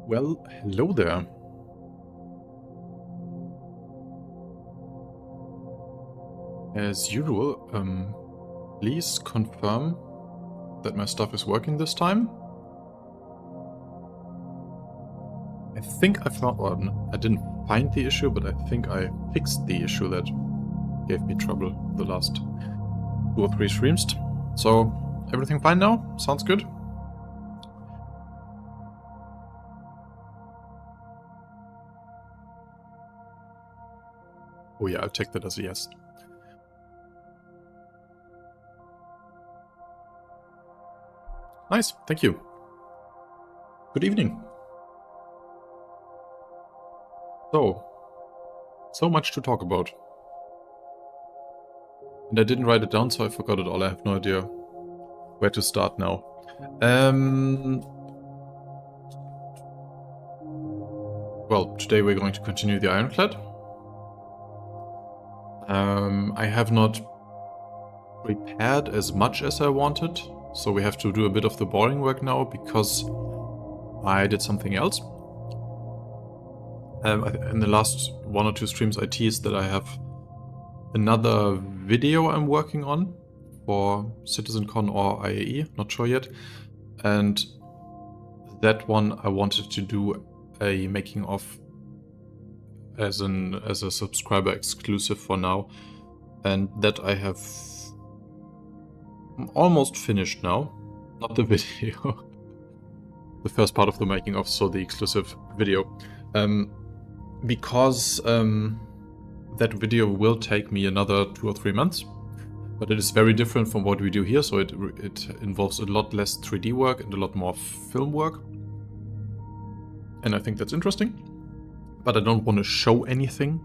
Well, hello there. As usual, please confirm that my stuff is working this time. I think I found, well, I didn't find the issue, but I think I fixed the issue that gave me trouble the last 2 or 3 streams. So, everything fine now? Sounds good? Oh yeah, I'll take that as a yes. Nice, thank you. Good evening. So much to talk about. And I didn't write it down, so I forgot it all. I have no idea where to start now. Well, today we're going to continue the Ironclad. I have not prepared as much as I wanted, so we have to do a bit of the boring work now because I did something else. In the last 1 or 2 streams I teased that I have another video I'm working on for CitizenCon or IAE, not sure yet. And that one I wanted to do a making of as a subscriber exclusive for now. And that I have almost finished now. Not the video. The first part of the making of, so the exclusive video. Because that video will take me another 2 or 3 months, but it is very different from what we do here, so it involves a lot less 3D work and a lot more film work, and I think that's interesting, but I don't want to show anything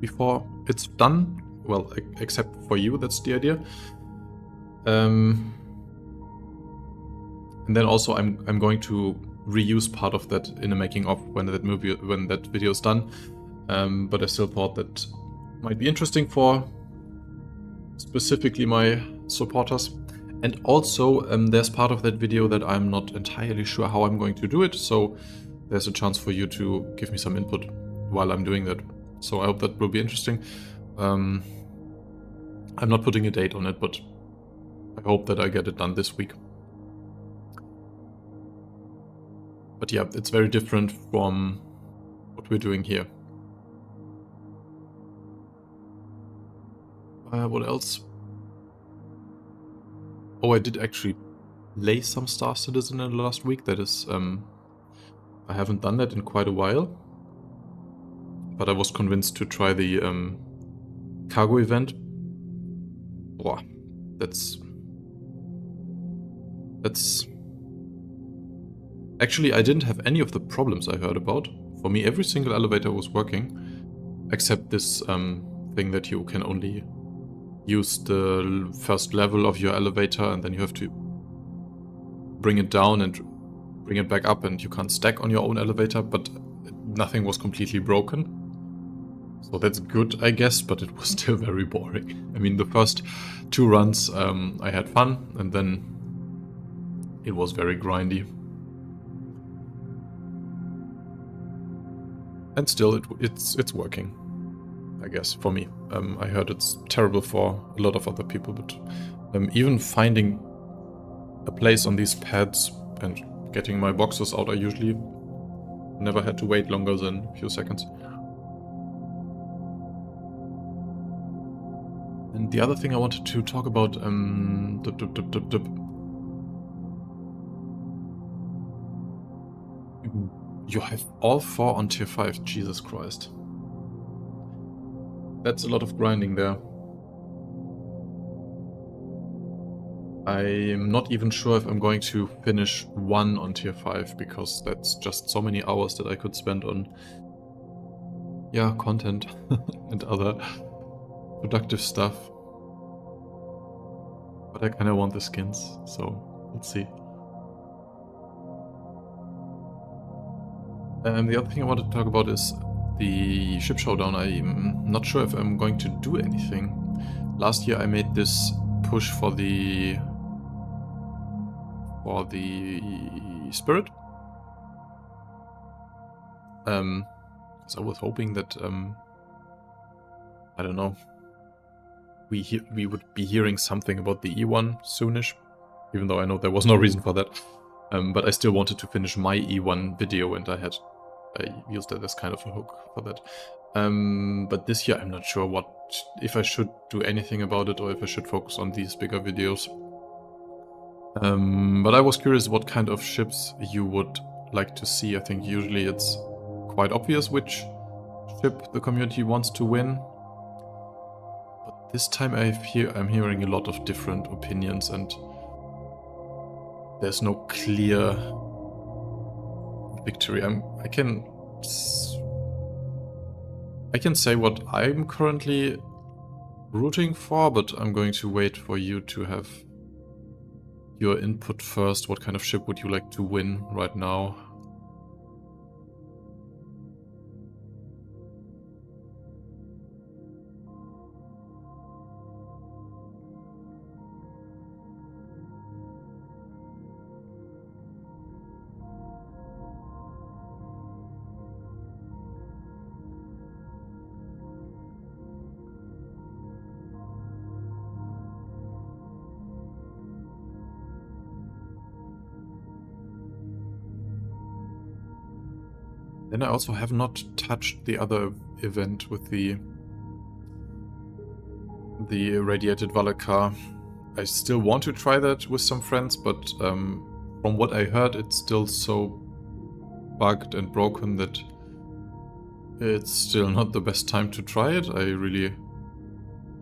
before it's done, well, except for you, that's the idea. And then also I'm going to reuse part of that in the making of when that video is done. But I still thought that might be interesting for specifically my supporters. And also there's part of that video that I'm not entirely sure how I'm going to do it, so there's a chance for you to give me some input while I'm doing that. So I hope that will be interesting. I'm not putting a date on it, but I hope that I get it done this week. But yeah, it's very different from what we're doing here. What else? Oh, I did actually lay some Star Citizen in the last week. That is, I haven't done that in quite a while. But I was convinced to try the cargo event. Wow, that's... Actually, I didn't have any of the problems I heard about. For me, every single elevator was working, except this thing that you can only use the first level of your elevator, and then you have to bring it down and bring it back up, and you can't stack on your own elevator, but nothing was completely broken. So that's good, I guess, but it was still very boring. I mean, the first 2 runs I had fun, and then it was very grindy. And still, it's working, I guess, for me. I heard it's terrible for a lot of other people, but even finding a place on these pads and getting my boxes out, I usually never had to wait longer than a few seconds. And the other thing I wanted to talk about, you have all 4 on tier 5, Jesus Christ. That's a lot of grinding there. I'm not even sure if I'm going to finish 1 on tier 5, because that's just so many hours that I could spend on, yeah, content and other productive stuff. But I kind of want the skins, so let's see. The other thing I wanted to talk about is the ship showdown. I'm not sure if I'm going to do anything. Last year I made this push for the Spirit. Because I was hoping that, I don't know, we would be hearing something about the E1 soonish, even though I know there was no reason for that. But I still wanted to finish my E1 video, and I used that as kind of a hook for that. But this year I'm not sure if I should do anything about it or if I should focus on these bigger videos. But I was curious what kind of ships you would like to see. I think usually it's quite obvious which ship the community wants to win. But this time I'm hearing a lot of different opinions, and there's no clear victory. I can say what I'm currently rooting for, but I'm going to wait for you to have your input first. What kind of ship would you like to win right now? Then I also have not touched the other event with the irradiated Valakar. I still want to try that with some friends, but from what I heard, it's still so bugged and broken that it's still not the best time to try it. I really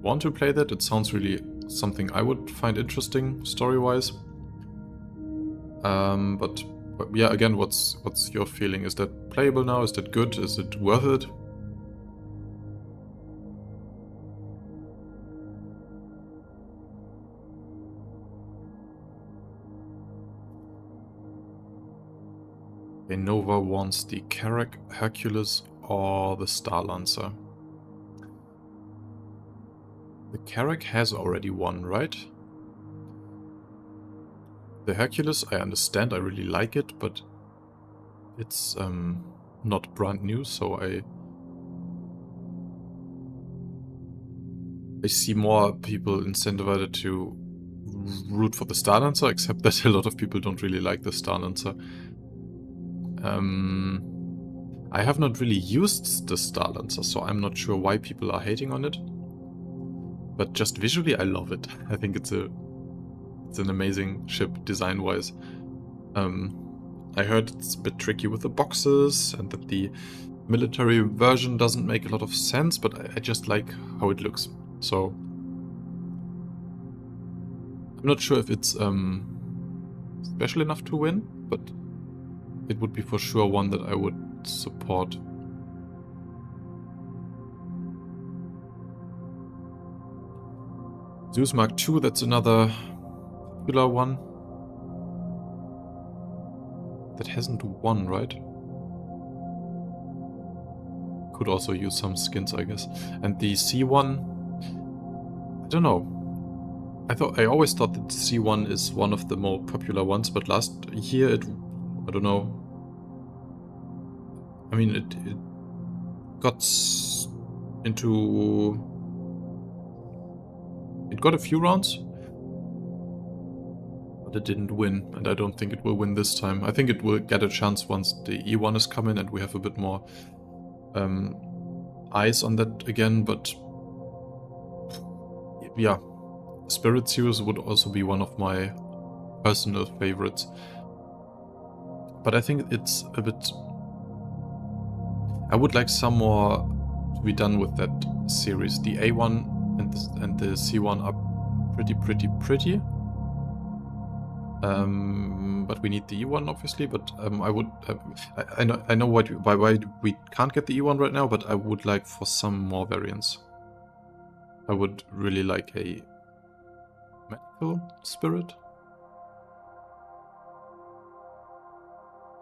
want to play that. It sounds really something I would find interesting story-wise. But yeah, again, what's your feeling? Is that playable now? Is that good? Is it worth it? Nova wants the Carrack, Hercules, or the Star Lancer. The Carrack has already won, right? The Hercules, I understand, I really like it, but it's not brand new, so I see more people incentivized to root for the Star Lancer, except that a lot of people don't really like the Star Lancer. I have not really used the Star Lancer, so I'm not sure why people are hating on it. But just visually, I love it. I think it's an amazing ship design-wise. I heard it's a bit tricky with the boxes and that the military version doesn't make a lot of sense, but I just like how it looks. So I'm not sure if it's special enough to win, but it would be for sure one that I would support. Zeus Mark II, that's another popular one. That hasn't won, right? Could also use some skins, I guess. And the C1, I don't know. I always thought that C1 is one of the more popular ones, but last year I don't know. I mean, it got into... It got a few rounds, but it didn't win, and I don't think it will win this time. I think it will get a chance once the E1 is coming and we have a bit more eyes on that again, but yeah, Spirit Series would also be one of my personal favorites. But I think it's a bit... I would like some more to be done with that series. The A1 and the C1 are pretty. But we need the E1 obviously. But I would I know why we can't get the E1 right now. But I would like for some more variants. I would really like a medical spirit.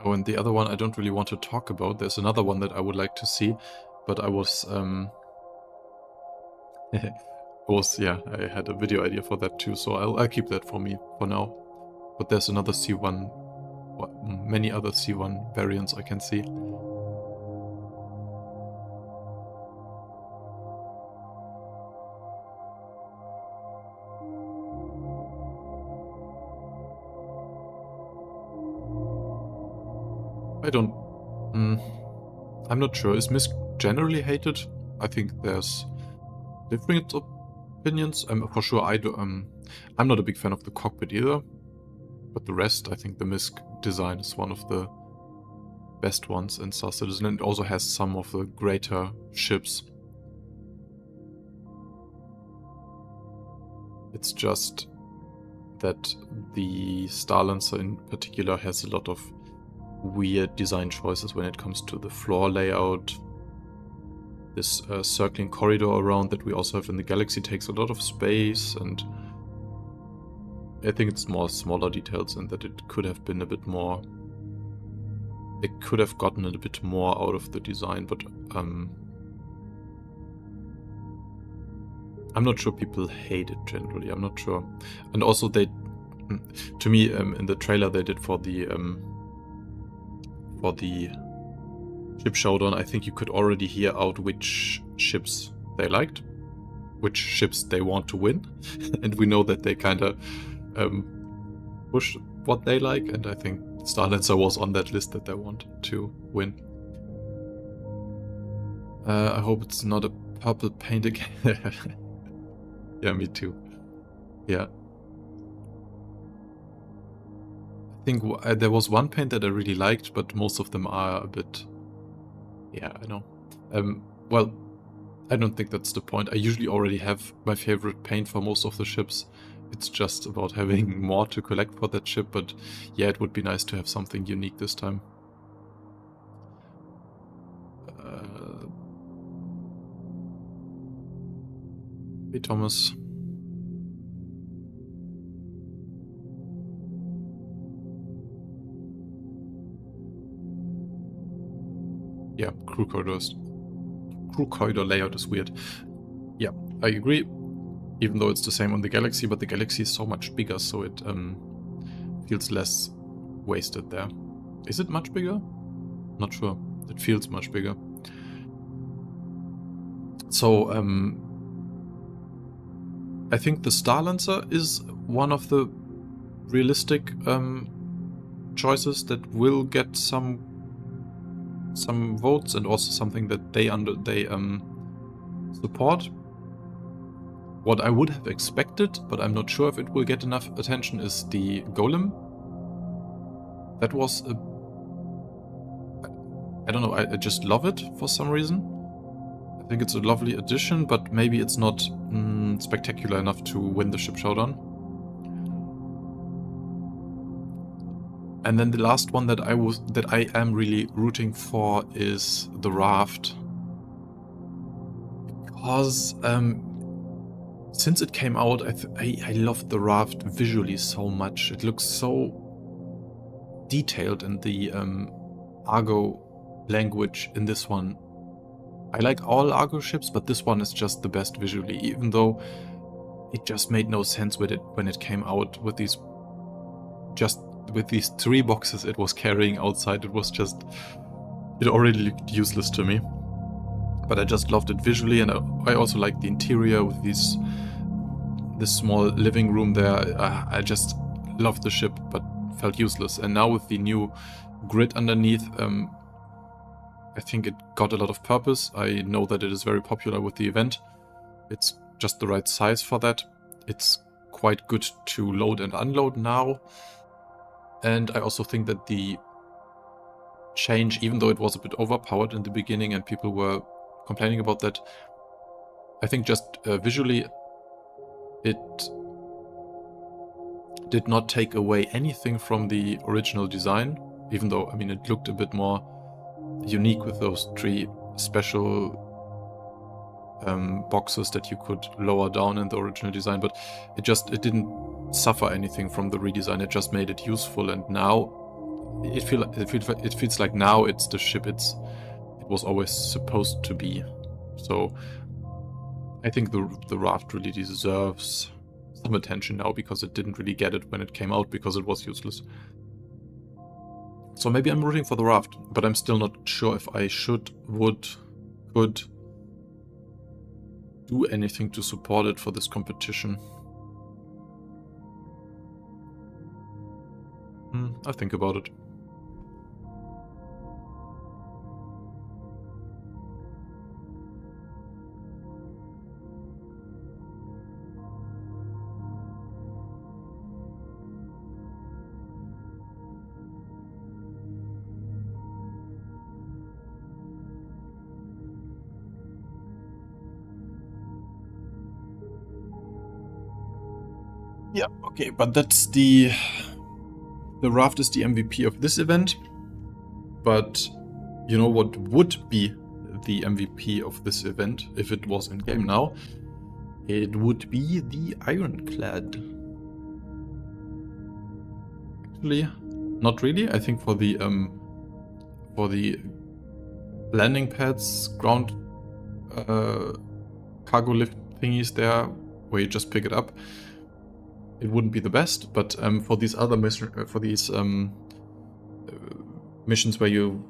Oh, and the other one I don't really want to talk about. There's another one that I would like to see, but I was yeah, I had a video idea for that too, so I'll keep that for me for now. But there's another C1, many other C1 variants I can see. I don't... I'm not sure. Is Misk generally hated? I think there's different opinions. For sure, I'm not a big fan of the cockpit either. But the rest, I think the Misk design is one of the best ones in Star Citizen, and it also has some of the greater ships. It's just that the Star Lancer in particular has a lot of weird design choices when it comes to the floor layout. This circling corridor around that we also have in the Galaxy takes a lot of space, and I think it's more smaller details and that it could have been a bit more... It could have gotten a bit more out of the design, but I'm not sure people hate it generally. I'm not sure. And also they... To me, in the trailer they did for the ship showdown, I think you could already hear out which ships they liked, which ships they want to win, and we know that they kind of push what they like, and I think Star Lancer was on that list that they want to win. I hope it's not a purple paint again. Yeah, me too. Yeah. I think there was one paint that I really liked, but most of them are a bit... Yeah, I know. Well, I don't think that's the point. I usually already have my favorite paint for most of the ships. It's just about having more to collect for that ship, but yeah, it would be nice to have something unique this time. Hey, Thomas. Yeah, crew corridor layout is weird. Yeah, I agree. Even though it's the same on the Galaxy, but the Galaxy is so much bigger, so it feels less wasted there. Is it much bigger? Not sure. It feels much bigger. So, I think the Star Lancer is one of the realistic choices that will get some votes, and also something that they support. What I would have expected, but I'm not sure if it will get enough attention, is the Golem. That was a... I don't know, I just love it for some reason. I think it's a lovely addition, but maybe it's not spectacular enough to win the ship showdown. And then the last one that I am really rooting for is the Raft. Because since it came out, I loved the Raft visually so much. It looks so detailed in the Argo language in this one. I like all Argo ships, but this one is just the best visually, even though it just made no sense with it when it came out with these 3 boxes it was carrying outside. It already looked useless to me. But I just loved it visually, and I also liked the interior with this small living room there. I just loved the ship, but felt useless. And now with the new grid underneath, I think it got a lot of purpose. I know that it is very popular with the event. It's just the right size for that. It's quite good to load and unload now. And I also think that the change, even though it was a bit overpowered in the beginning and people were complaining about that, I think just visually it did not take away anything from the original design, even though, I mean, it looked a bit more unique with those 3 special boxes that you could lower down in the original design, but it didn't suffer anything from the redesign. It just made it useful, and now it feels like now it's the ship it was always supposed to be. So I think the Raft really deserves some attention now, because it didn't really get it when it came out because it was useless. So maybe I'm rooting for the Raft, but I'm still not sure if I could do anything to support it for this competition. I'll think about it. Yeah, okay, but that's the raft is the MVP of this event. But you know what would be the MVP of this event if it was in game now? It would be the Ironclad. Actually, not really. I think for the landing pads, ground cargo lift thingies there, where you just pick it up, it wouldn't be the best. But for these other missions where you,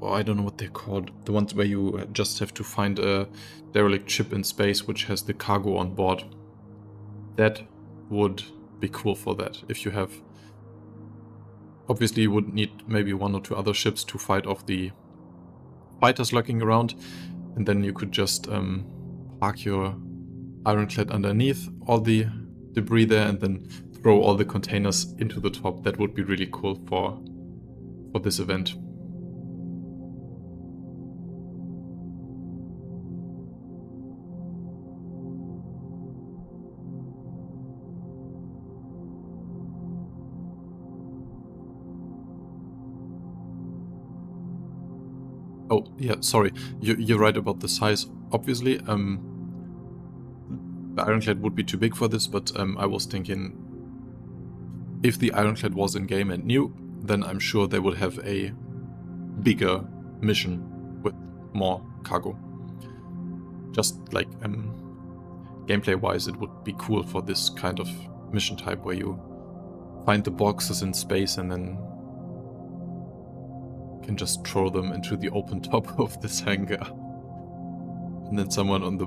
oh, I don't know what they're called, the ones where you just have to find a derelict ship in space which has the cargo on board, that would be cool for that. If you have, obviously you would need maybe 1 or 2 other ships to fight off the fighters lurking around, and then you could just park your Ironclad underneath all the debris there and then throw all the containers into the top. That would be really cool for this event. Oh, yeah, sorry. You're right about the size. Obviously, the Ironclad would be too big for this, but I was thinking if the Ironclad was in game and new, then I'm sure they would have a bigger mission with more cargo. Just like gameplay-wise, it would be cool for this kind of mission type where you find the boxes in space and then can just throw them into the open top of this hangar, and then someone on the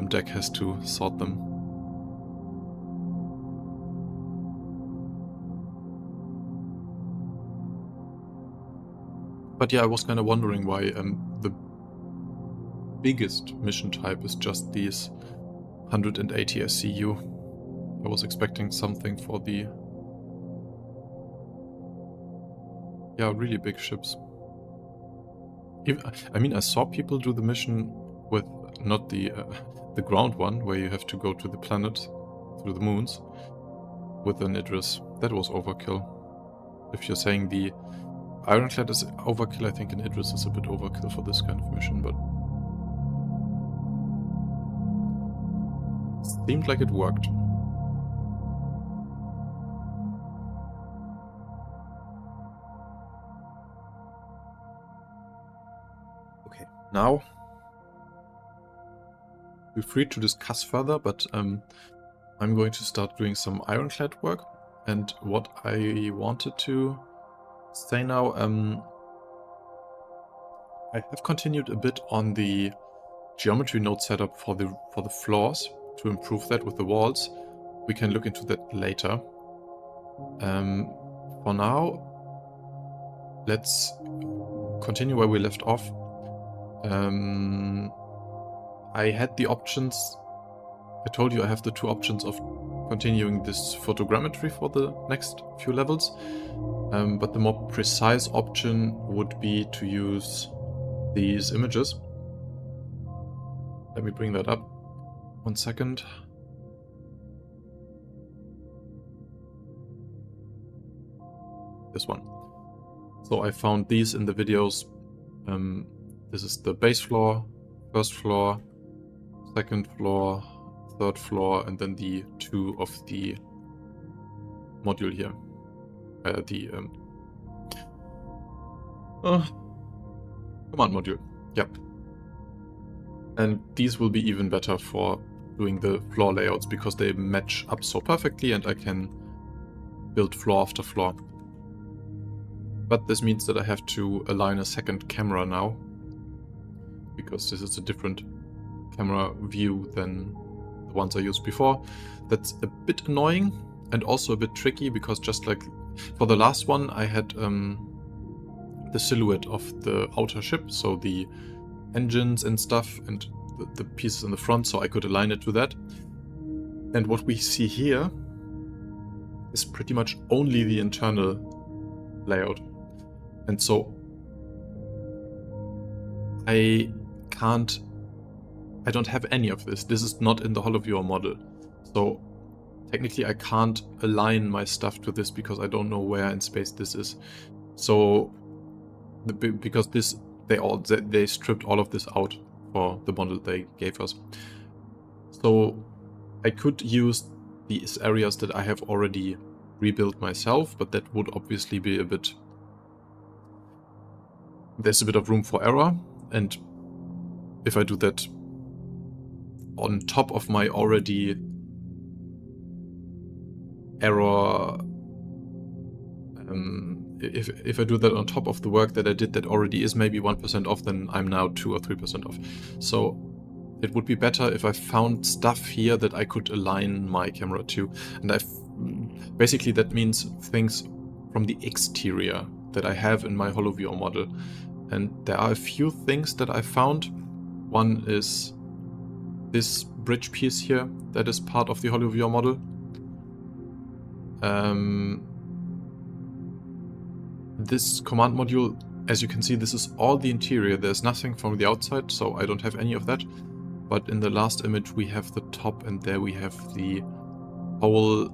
deck has to sort them. But yeah, I was kind of wondering why the biggest mission type is just these 180 SCU. I was expecting something for the really big ships. I mean, I saw people do the mission with not the ground one, where you have to go to the planet through the moons with an Idris. That was overkill. If you're saying the Ironclad is overkill, I think an Idris is a bit overkill for this kind of mission, but it seemed like it worked. Okay, now we're free to discuss further, but I'm going to start doing some Ironclad work. And what I wanted to say now, I have continued a bit on the geometry node setup for the floors to improve that with the walls. We can look into that later. For now, let's continue where we left off. I had the options. I told you I have the 2 options of continuing this photogrammetry for the next few levels. But the more precise option would be to use these images. Let me bring that up. 1 second. This one. So I found these in the videos. This is the base floor, first floor, second floor, third floor, and then the 2 of the module here. Command module. Yep. And these will be even better for doing the floor layouts because they match up so perfectly and I can build floor after floor. But this means that I have to align a second camera now, because this is a different camera view than the ones I used before. That's a bit annoying and also a bit tricky, because just like for the last one I had the silhouette of the outer ship, so the engines and stuff and the pieces in the front, so I could align it to that. And what we see here is pretty much only the internal layout. And so I don't have any of this. This is not in the holoviewer model. So technically I can't align my stuff to this because I don't know where in space this is. So because they stripped all of this out for the model they gave us. So I could use these areas that I have already rebuilt myself, but that would obviously be a bit... There's a bit of room for error, and if I do that on top of my already error... if I do that on top of the work that I did that already is maybe 1% off, then I'm now 2 or 3% off. So it would be better if I found stuff here that I could align my camera to. And basically that means things from the exterior that I have in my holoviewer model. And there are a few things that I found. One is this bridge piece here that is part of the holoviewer model. This command module, as you can see, this is all the interior. There's nothing from the outside, so I don't have any of that. But in the last image we have the top, and there we have the whole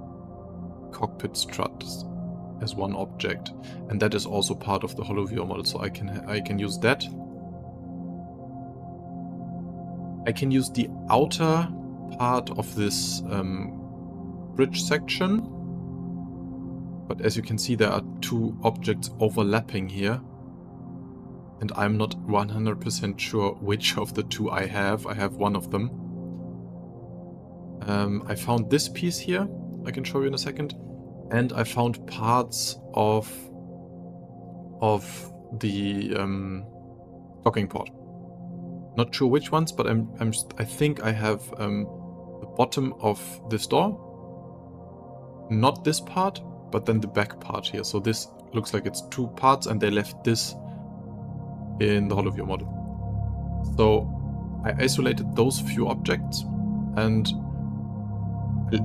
cockpit strut as one object, and that is also part of the holoviewer model. So I can use that. I can use the outer part of this bridge section, but as you can see there are two objects overlapping here, and I'm not 100% sure which of the two I have. I have one of them. I found this piece here, I can show you in a second, and I found parts of the docking port. Not sure which ones, but I think I have the bottom of this door, not this part, but then the back part here. So this looks like it's two parts, and they left this in the holoviewer model. So I isolated those few objects, and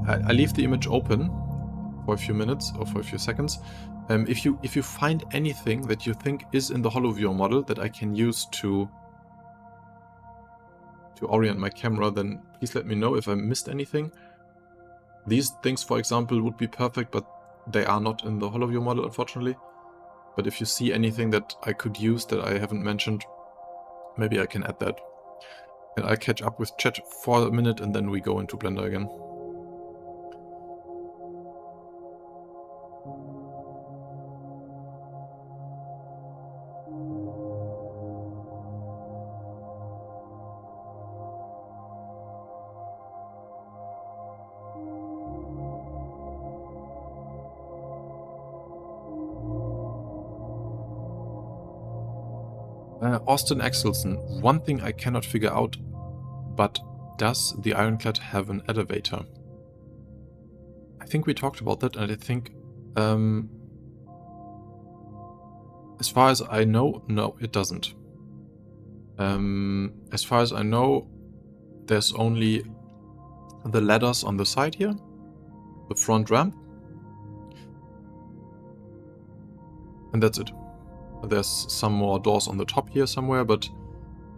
I leave the image open for a few minutes or for a few seconds. If you find anything that you think is in the holoviewer model that I can use to orient my camera, then please let me know if I missed anything. These things, for example, would be perfect, but they are not in the holoviewer model, unfortunately. But if you see anything that I could use that I haven't mentioned, maybe I can add that. And I'll catch up with chat for a minute, and then we go into Blender again. Austin Axelson, one thing I cannot figure out, but does the Ironclad have an elevator? I think we talked about that, and I think, as far as I know, no, it doesn't. As far as I know, there's only the ladders on the side here, the front ramp, and that's it. There's some more doors on the top here somewhere, but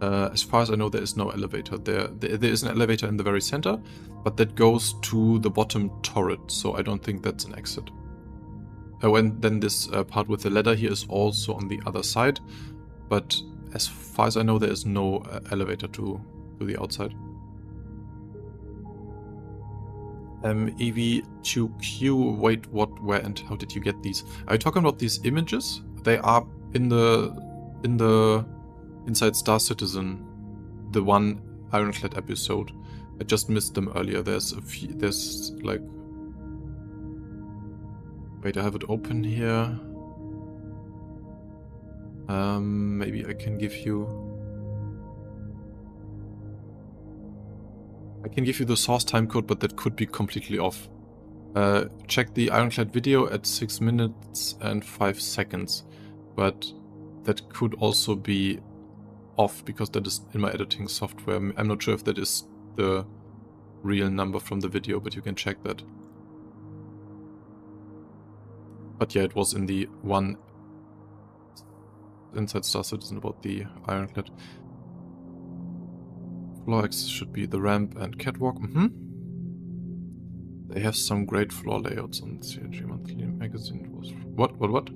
as far as I know, there is no elevator. There is an elevator in the very center, but that goes to the bottom turret, so I don't think that's an exit. And then this part with the ladder here is also on the other side, but as far as I know, there is no elevator to the outside. EV2Q, wait, what, where, and how did you get these? Are you talking about these images? They are in the Inside Star Citizen, the one Ironclad episode. I just missed them earlier. There's like, wait, I have it open here. Maybe I can give you the source timecode, but that could be completely off. Check the Ironclad video at 6 minutes and 5 seconds. But that could also be off because that is in my editing software. I'm not sure if that is the real number from the video, but you can check that. But yeah, it was in the one Inside Star Citizen about the Ironclad. Floor access should be the ramp and catwalk. They have some great floor layouts on the CIG Monthly magazine. It was what?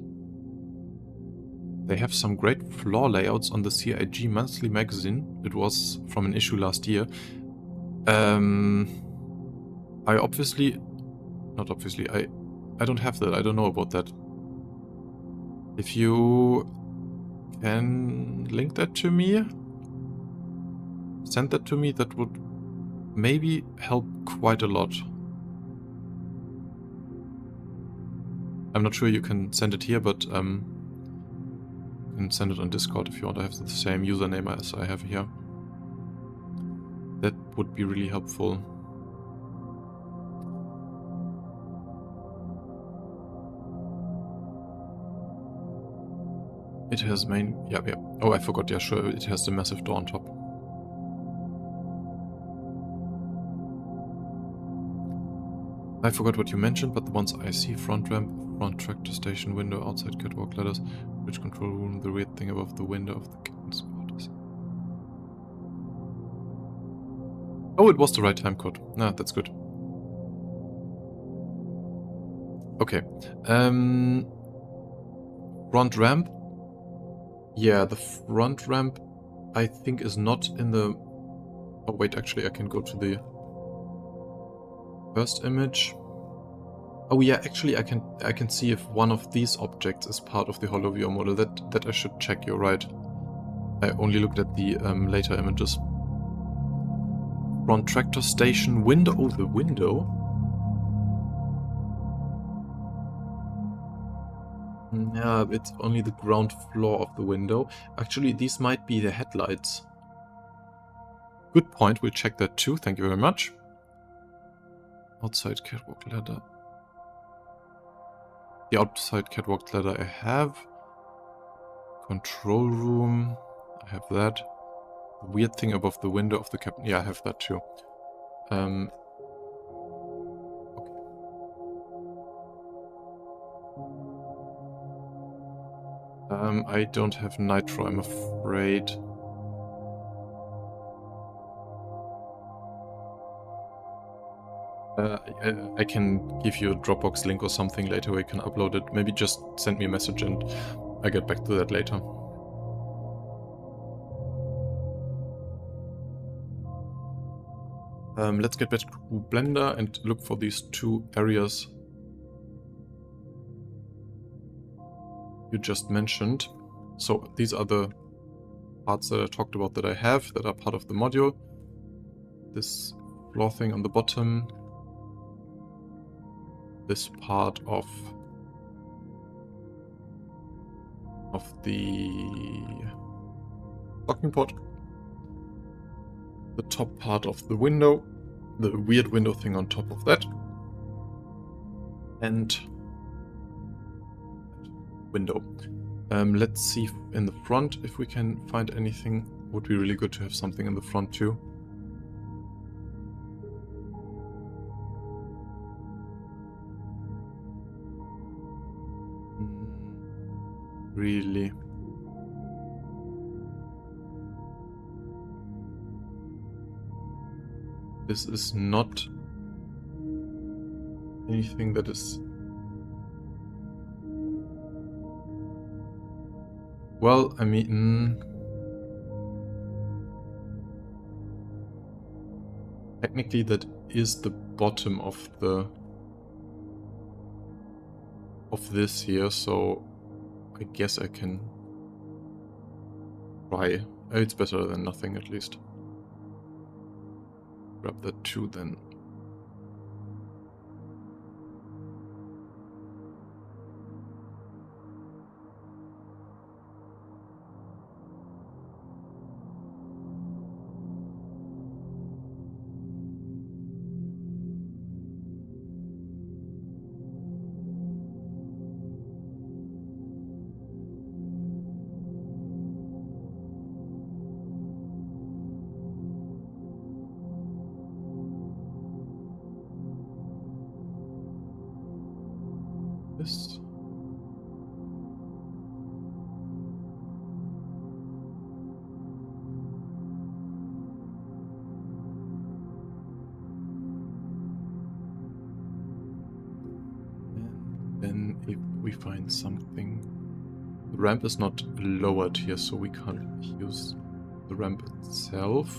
They have some great floor layouts on the CIG Monthly magazine. It was from an issue last year. I don't have that. I don't know about that. If you can link that to me, send that to me, that would maybe help quite a lot. I'm not sure you can send it here, but you can send it on Discord if you want to have the same username as I have here. That would be really helpful. It has yeah. Oh, I forgot, yeah, sure, it has the massive door on top. I forgot what you mentioned, but the ones I see: front ramp, front tractor station, window, outside catwalk ladders, bridge control room, the weird thing above the window of the captain's quarters. Oh, it was the right time code. Ah, that's good. Okay. Front ramp. Yeah, the front ramp, I think, is not in the... Oh, wait, actually, I can go to the first image. Oh, yeah, actually, I can see if one of these objects is part of the holoviewer model. That I should check, you're right. I only looked at the later images. Front tractor station, window... Oh, the window? Yeah, it's only the ground floor of the window. Actually, these might be the headlights. Good point, we'll check that too, thank you very much. Outside catwalk ladder. The outside catwalk ladder I have. Control room, I have that. The weird thing above the window of the captain, yeah, I have that too. Okay. I don't have nitro, I'm afraid. I can give you a Dropbox link or something later where you can upload it. Maybe just send me a message and I get back to that later. Let's get back to Blender and look for these two areas you just mentioned. So these are the parts that I talked about that I have, that are part of the module. This floor thing on the bottom. This part of the docking port. The top part of the window. The weird window thing on top of that. And window. Let's see in the front if we can find anything. Would be really good to have something in the front too. Really. This is not anything that is... Well, I mean... Technically that is the bottom of this here, so I guess I can try. It's better than nothing, at least. Grab that too, then. This. we find something? The ramp is not lowered here, so we can't use the ramp itself.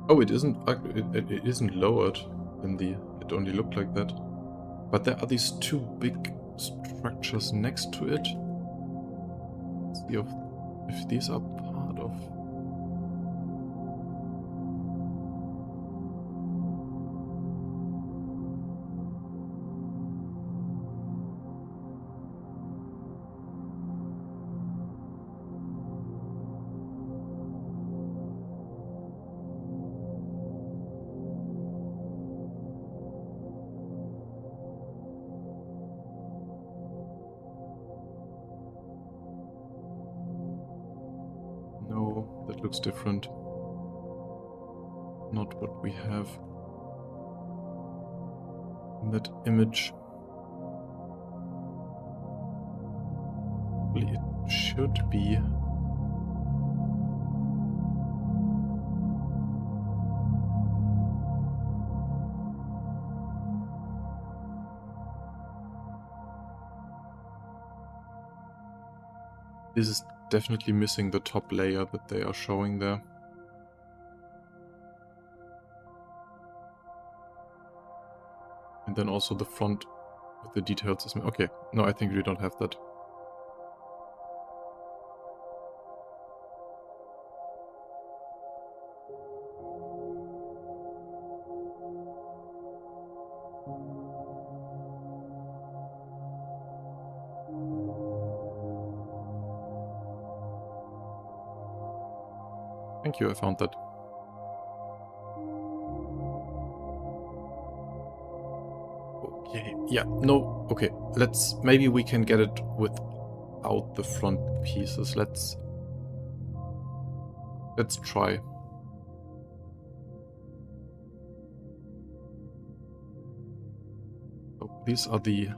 Oh, it isn't. It isn't lowered in the. It only looked like that. But there are these two big structures next to it. Let's see if these are part of. No, that looks different. Not what we have in that image. It should be. This is definitely missing the top layer that they are showing there. And then also the front with the details is... Okay, no, I think we don't have that. Thank you, I found that. Okay, yeah, no, okay, maybe we can get it without the front pieces. Let's try. So these are the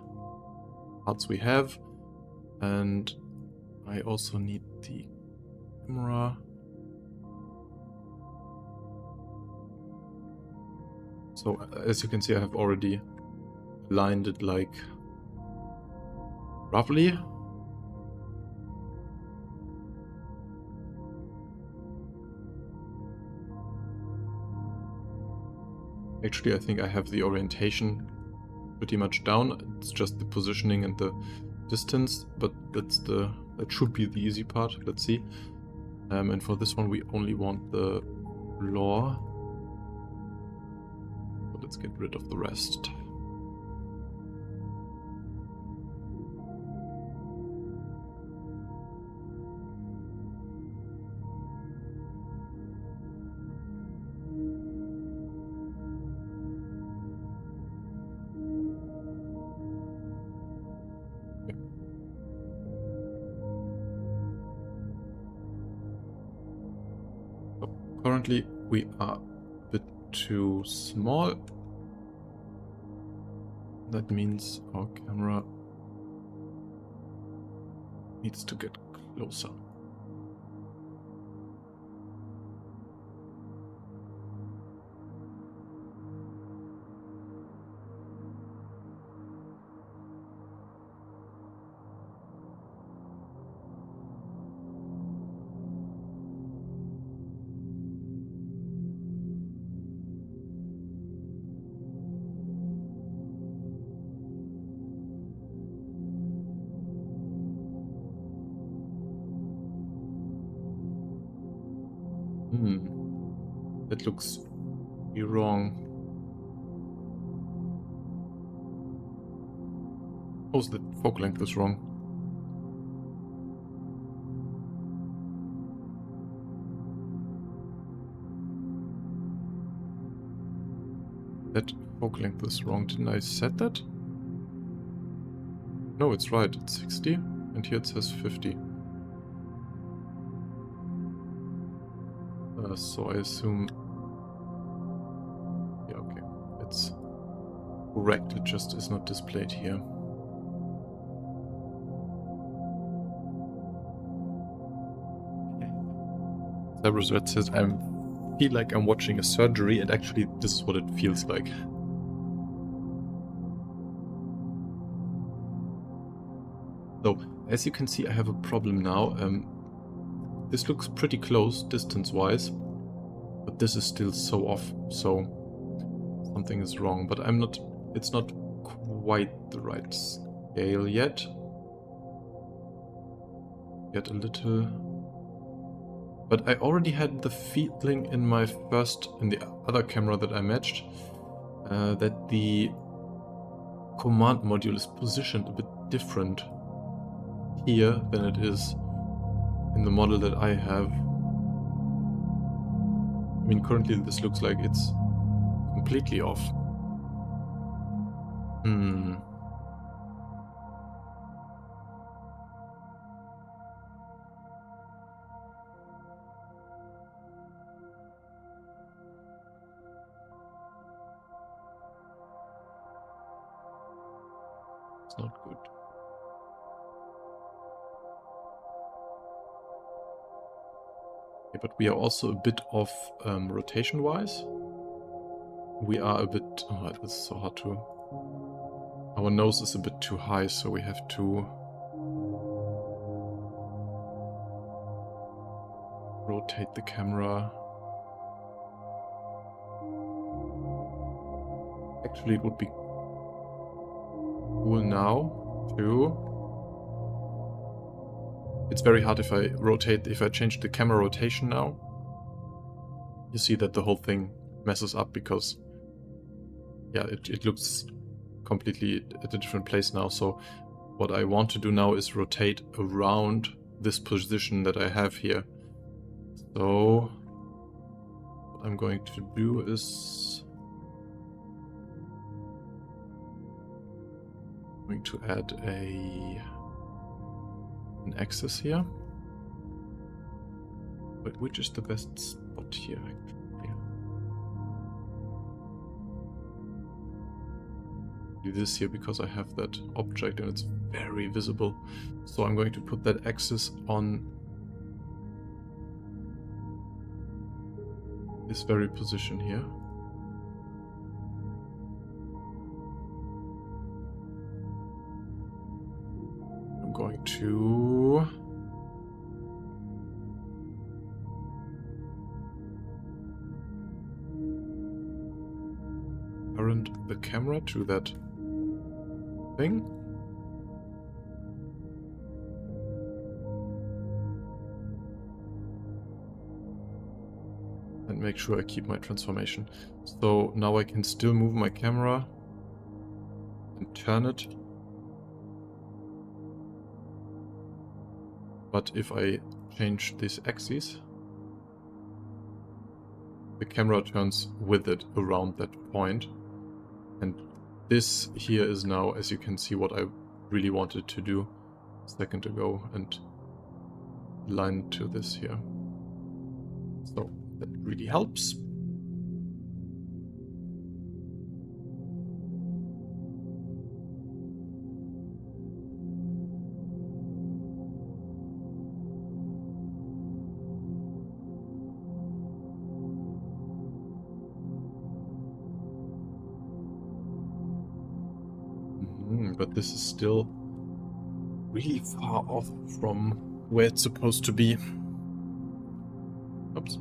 parts we have, and I also need the camera. So as you can see, I have already aligned it like roughly. Actually, I think I have the orientation pretty much down. It's just the positioning and the distance, but that should be the easy part. Let's see. And for this one, we only want the floor. Let's get rid of the rest. Okay. So currently we are a bit too small. That means our camera needs to get closer. That looks wrong. Oh, the focal length is wrong. That focal length is wrong. Didn't I set that? No, it's right. It's 60, and here it says 50. So I assume... Yeah, okay. It's correct. It just is not displayed here. Cerberus says, I feel like I'm watching a surgery, and actually this is what it feels like. So, as you can see, I have a problem now. This looks pretty close distance-wise, but this is still so off, so something is wrong. But it's not quite the right scale yet. Yet a little. But I already had the feeling in the other camera that I matched, that the command module is positioned a bit different here than it is in the model that I have. I mean, currently this looks like it's completely off. It's not good. Okay, but we are also a bit off rotation-wise. We are a bit... Oh, it was so hard to... Our nose is a bit too high, so we have to rotate the camera. Actually, it would be cool now to... It's very hard if I change the camera rotation now. You see that the whole thing messes up because, yeah, it looks completely at a different place now. So what I want to do now is rotate around this position that I have here. So what I'm going to do is I'm going to add an axis here. But which is the best spot here actually? Do this here because I have that object and it's very visible. So I'm going to put that axis on this very position here. I'm going to current the camera to that thing. And make sure I keep my transformation. So now I can still move my camera and turn it. But if I change these axes, the camera turns with it around that point. And this here is now, as you can see, what I really wanted to do a second ago and line to this here. So that really helps. But this is still really far off from where it's supposed to be. Oops.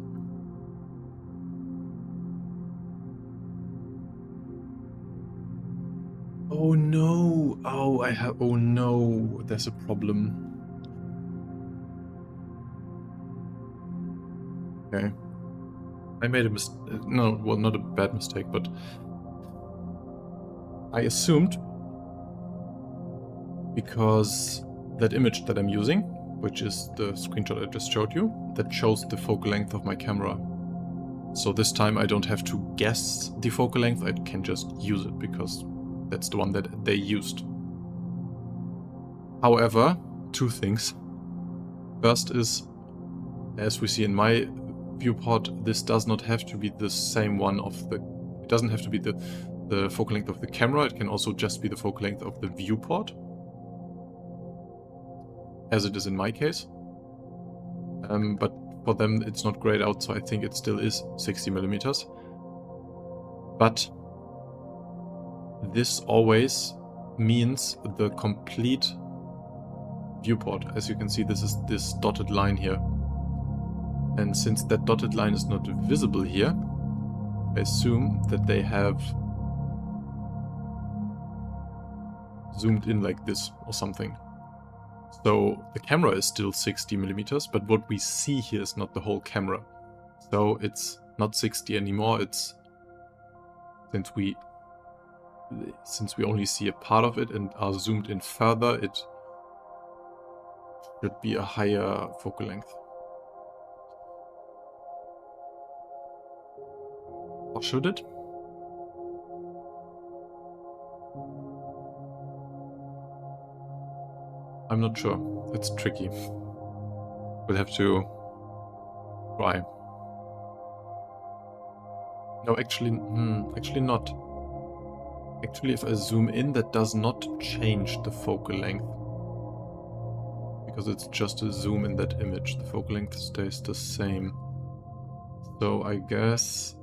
Oh no! Oh no! There's a problem. Okay. I made a mistake. No, well, not a bad mistake, but I assumed, because that image that I'm using, which is the screenshot I just showed you, that shows the focal length of my camera. So this time I don't have to guess the focal length, I can just use it because that's the one that they used. However, two things. First is, as we see in my viewport, this does not have to be the same one of the... It doesn't have to be the focal length of the camera, it can also just be the focal length of the viewport, as it is in my case. But for them it's not grayed out, so I think it still is 60 millimeters. But this always means the complete viewport. As you can see, this is this dotted line here. And since that dotted line is not visible here, I assume that they have zoomed in like this or something. So the camera is still 60 millimeters, but what we see here is not the whole camera. So it's not 60 anymore. It's since we only see a part of it and are zoomed in further, it should be a higher focal length. Or should it? I'm not sure. It's tricky. We'll have to try. No, actually not. Actually, if I zoom in, that does not change the focal length. Because it's just a zoom in that image. The focal length stays the same. So I guess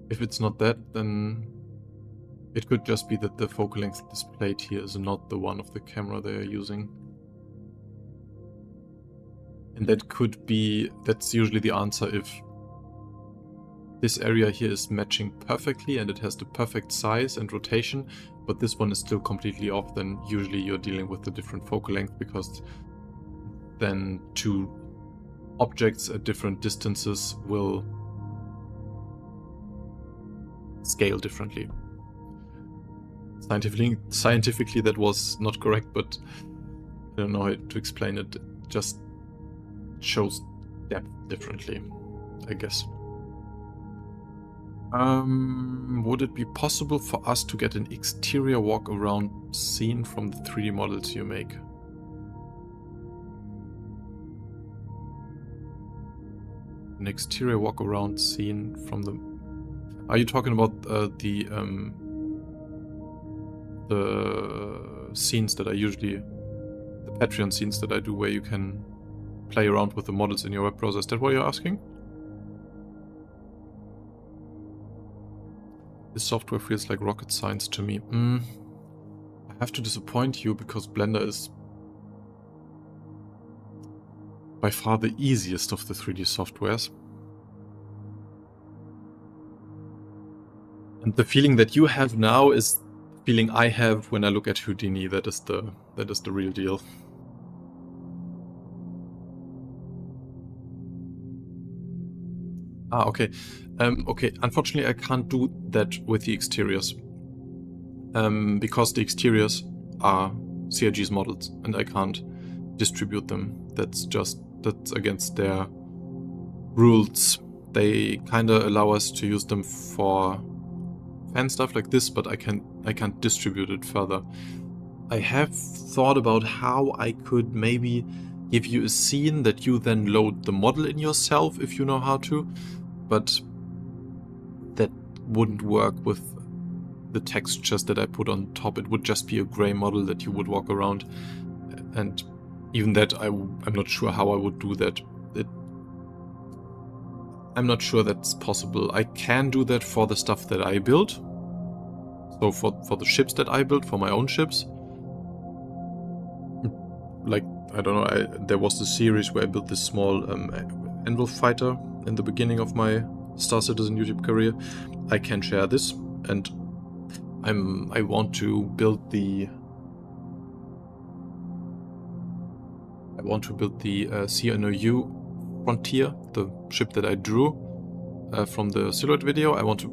if it's not that, then it could just be that the focal length displayed here is not the one of the camera they are using. And that could be, that's usually the answer if this area here is matching perfectly and it has the perfect size and rotation, but this one is still completely off, then usually you're dealing with a different focal length, because then two objects at different distances will scale differently. Scientifically that was not correct, but I don't know how to explain it. It just shows depth differently, I guess. Would it be possible for us to get an exterior walk around scene from the 3D models you make? An exterior walk around scene from the... Are you talking about the scenes that I usually... the Patreon scenes that I do where you can play around with the models in your web browser? Is that what you're asking? This software feels like rocket science to me. I have to disappoint you, because Blender is by far the easiest of the 3D softwares. And the feeling that you have now is the feeling I have when I look at Houdini. That is the real deal. Okay. Okay, unfortunately I can't do that with the exteriors. Because the exteriors are CIG's models and I can't distribute them. That's against their rules. They kinda allow us to use them for fan stuff like this, but I can't distribute it further. I have thought about how I could maybe give you a scene that you then load the model in yourself if you know how to, but that wouldn't work with the textures that I put on top. It would just be a gray model that you would walk around, and even that I'm not sure how I would do that. I'm not sure that's possible. I can do that for the stuff that I build. So for the ships that I built, for my own ships. Like, I don't know, there was the series where I built this small anvil fighter in the beginning of my Star Citizen YouTube career. I can share this, and I want to build the CNOU Frontier, the ship that I drew from the silhouette video. I want to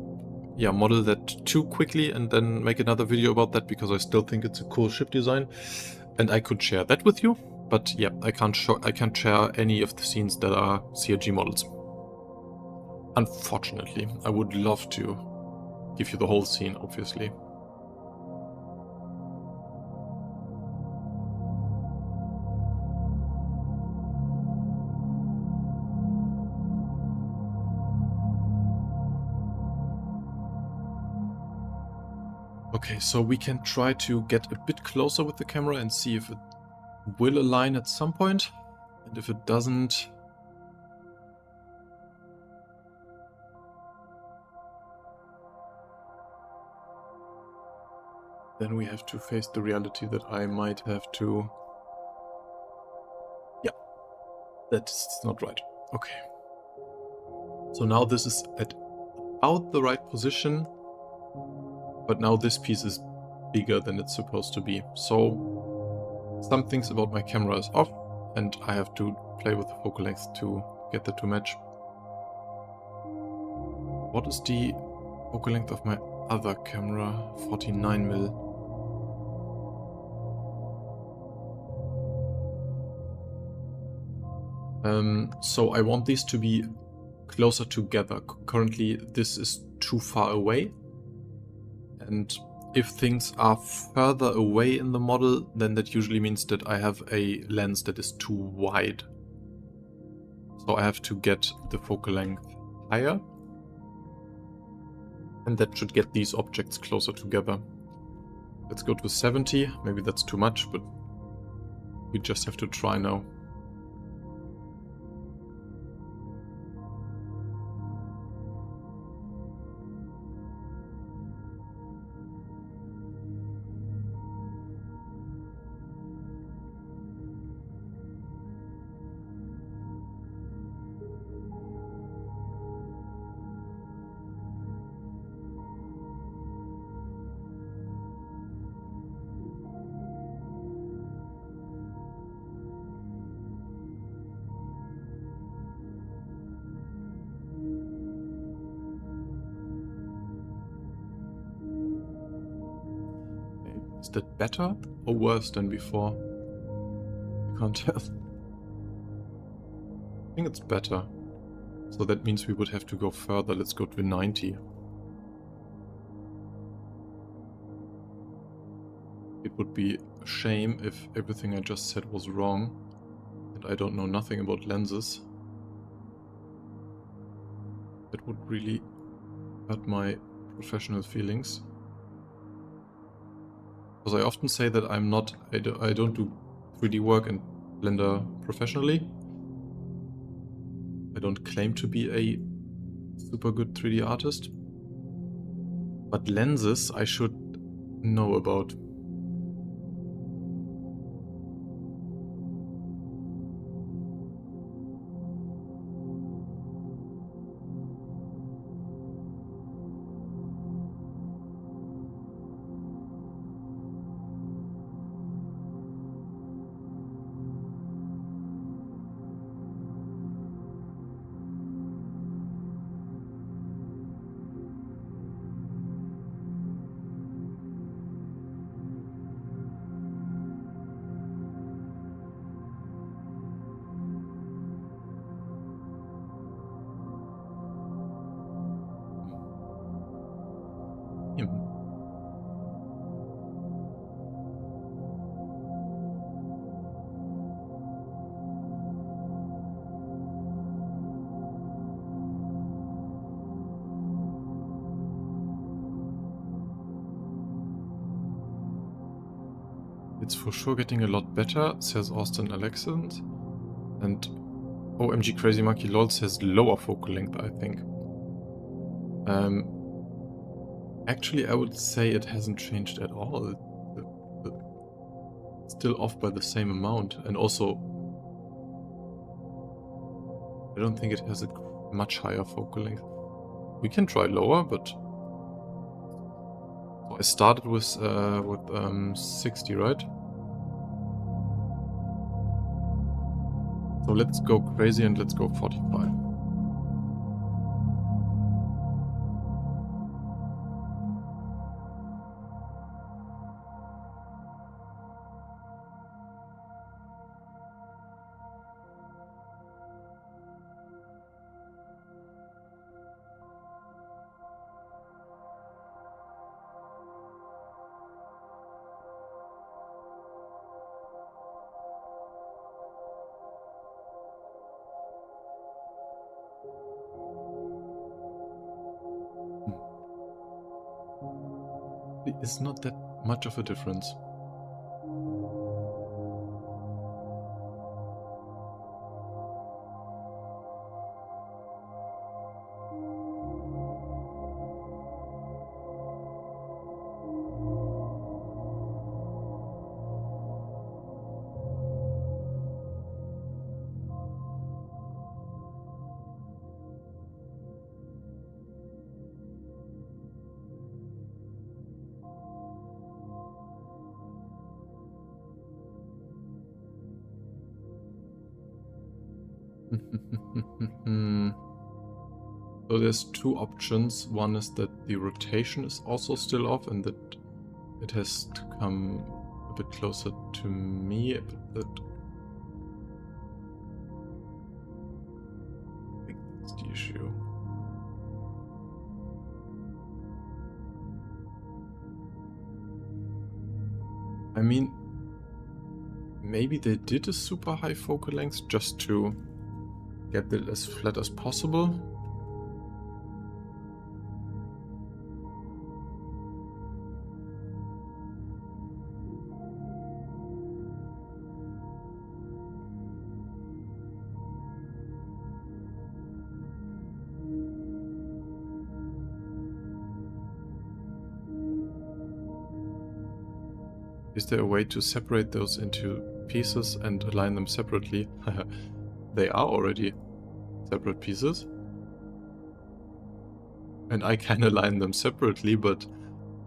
model that too quickly and then make another video about that, because I still think it's a cool ship design, and I could share that with you. But yeah, I can't share any of the scenes that are CIG models. Unfortunately, I would love to give you the whole scene, obviously. Okay, so we can try to get a bit closer with the camera and see if it will align at some point. And if it doesn't, then we have to face the reality that I might have to... Yeah, that's not right. Okay. So now this is at about the right position, but now this piece is bigger than it's supposed to be. So some things about my camera is off, and I have to play with the focal length to get that to match. What is the focal length of my other camera? 49mm. So I want these to be closer together. Currently this is too far away, and if things are further away in the model, then that usually means that I have a lens that is too wide. So I have to get the focal length higher, and that should get these objects closer together. Let's go to 70. Maybe that's too much, but we just have to try now. Is that better or worse than before? I can't tell. I think it's better. So that means we would have to go further. Let's go to 90. It would be a shame if everything I just said was wrong and I don't know nothing about lenses. That would really hurt my professional feelings. Because I often say that I don't do 3D work and Blender professionally. I don't claim to be a super good 3D artist. But lenses I should know about. It's for sure getting a lot better, says Austin Alexand. And OMG Crazy Monkey LOL says lower focal length, I think. Actually, I would say it hasn't changed at all. It's still off by the same amount. And also, I don't think it has a much higher focal length. We can try lower, but... So I started with 60, right? So let's go crazy and let's go 45. It's not that much of a difference. So there's two options. One is that the rotation is also still off and that it has to come a bit closer to me, but that I think that's the issue. I mean, maybe they did a super high focal length just to get it as flat as possible. Is there a way to separate those into pieces and align them separately? They are already separate pieces. And I can align them separately, but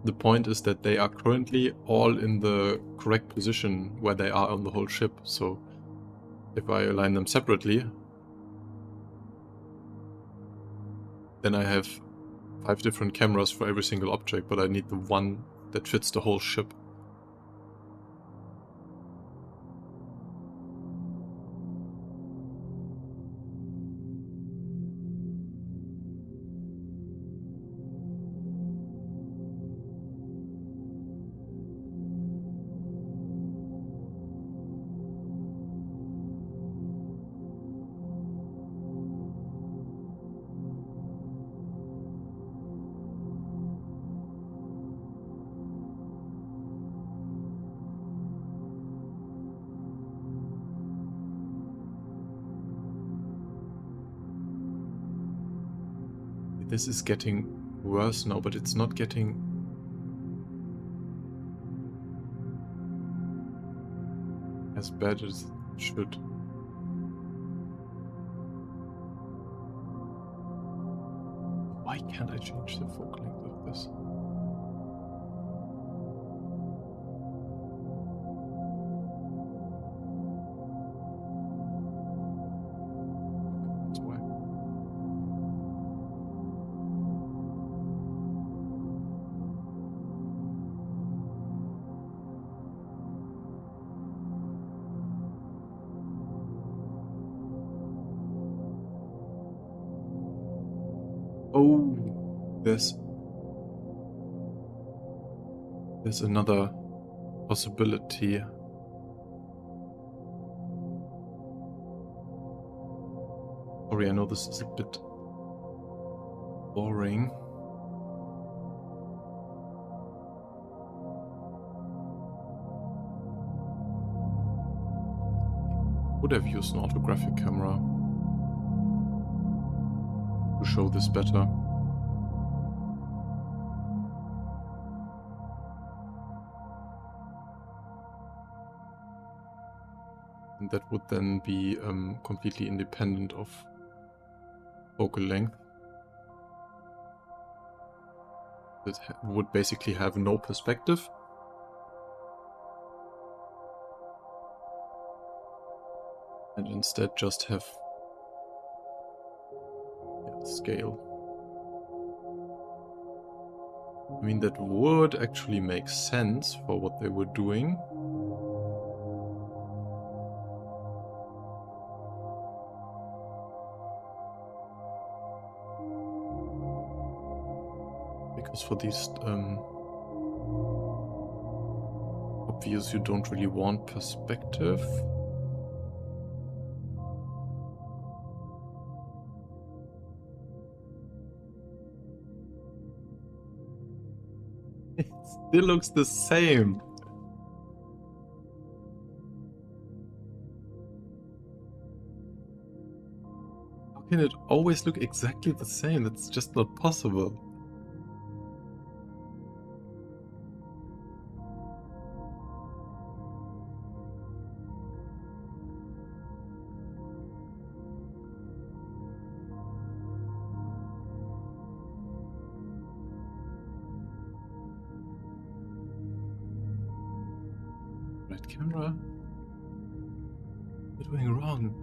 the point is that they are currently all in the correct position where they are on the whole ship. So if I align them separately, then I have 5 different cameras for every single object, but I need the one that fits the whole ship. This is getting worse now, but it's not getting as bad as it should. Why can't I change the focal length of this? That's why. Oh, there's another possibility. Sorry, I know this is a bit boring. Would have used an orthographic camera to show this better. And that would then be completely independent of focal length. It would basically have no perspective. And instead just have scale. I mean, that would actually make sense for what they were doing. Because for these obvious, you don't really want perspective. It still looks the same. How can it always look exactly the same? That's just not possible. Right camera? What are you doing wrong?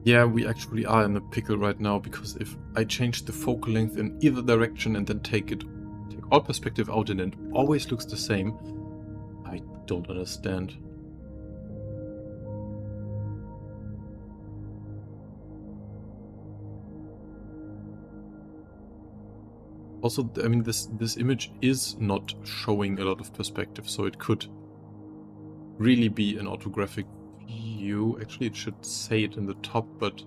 Yeah, we actually are in a pickle right now, because if I change the focal length in either direction and then take all perspective out and it always looks the same, I don't understand. Also, I mean, this image is not showing a lot of perspective, so it could really be an orthographic view. Actually, it should say it in the top, but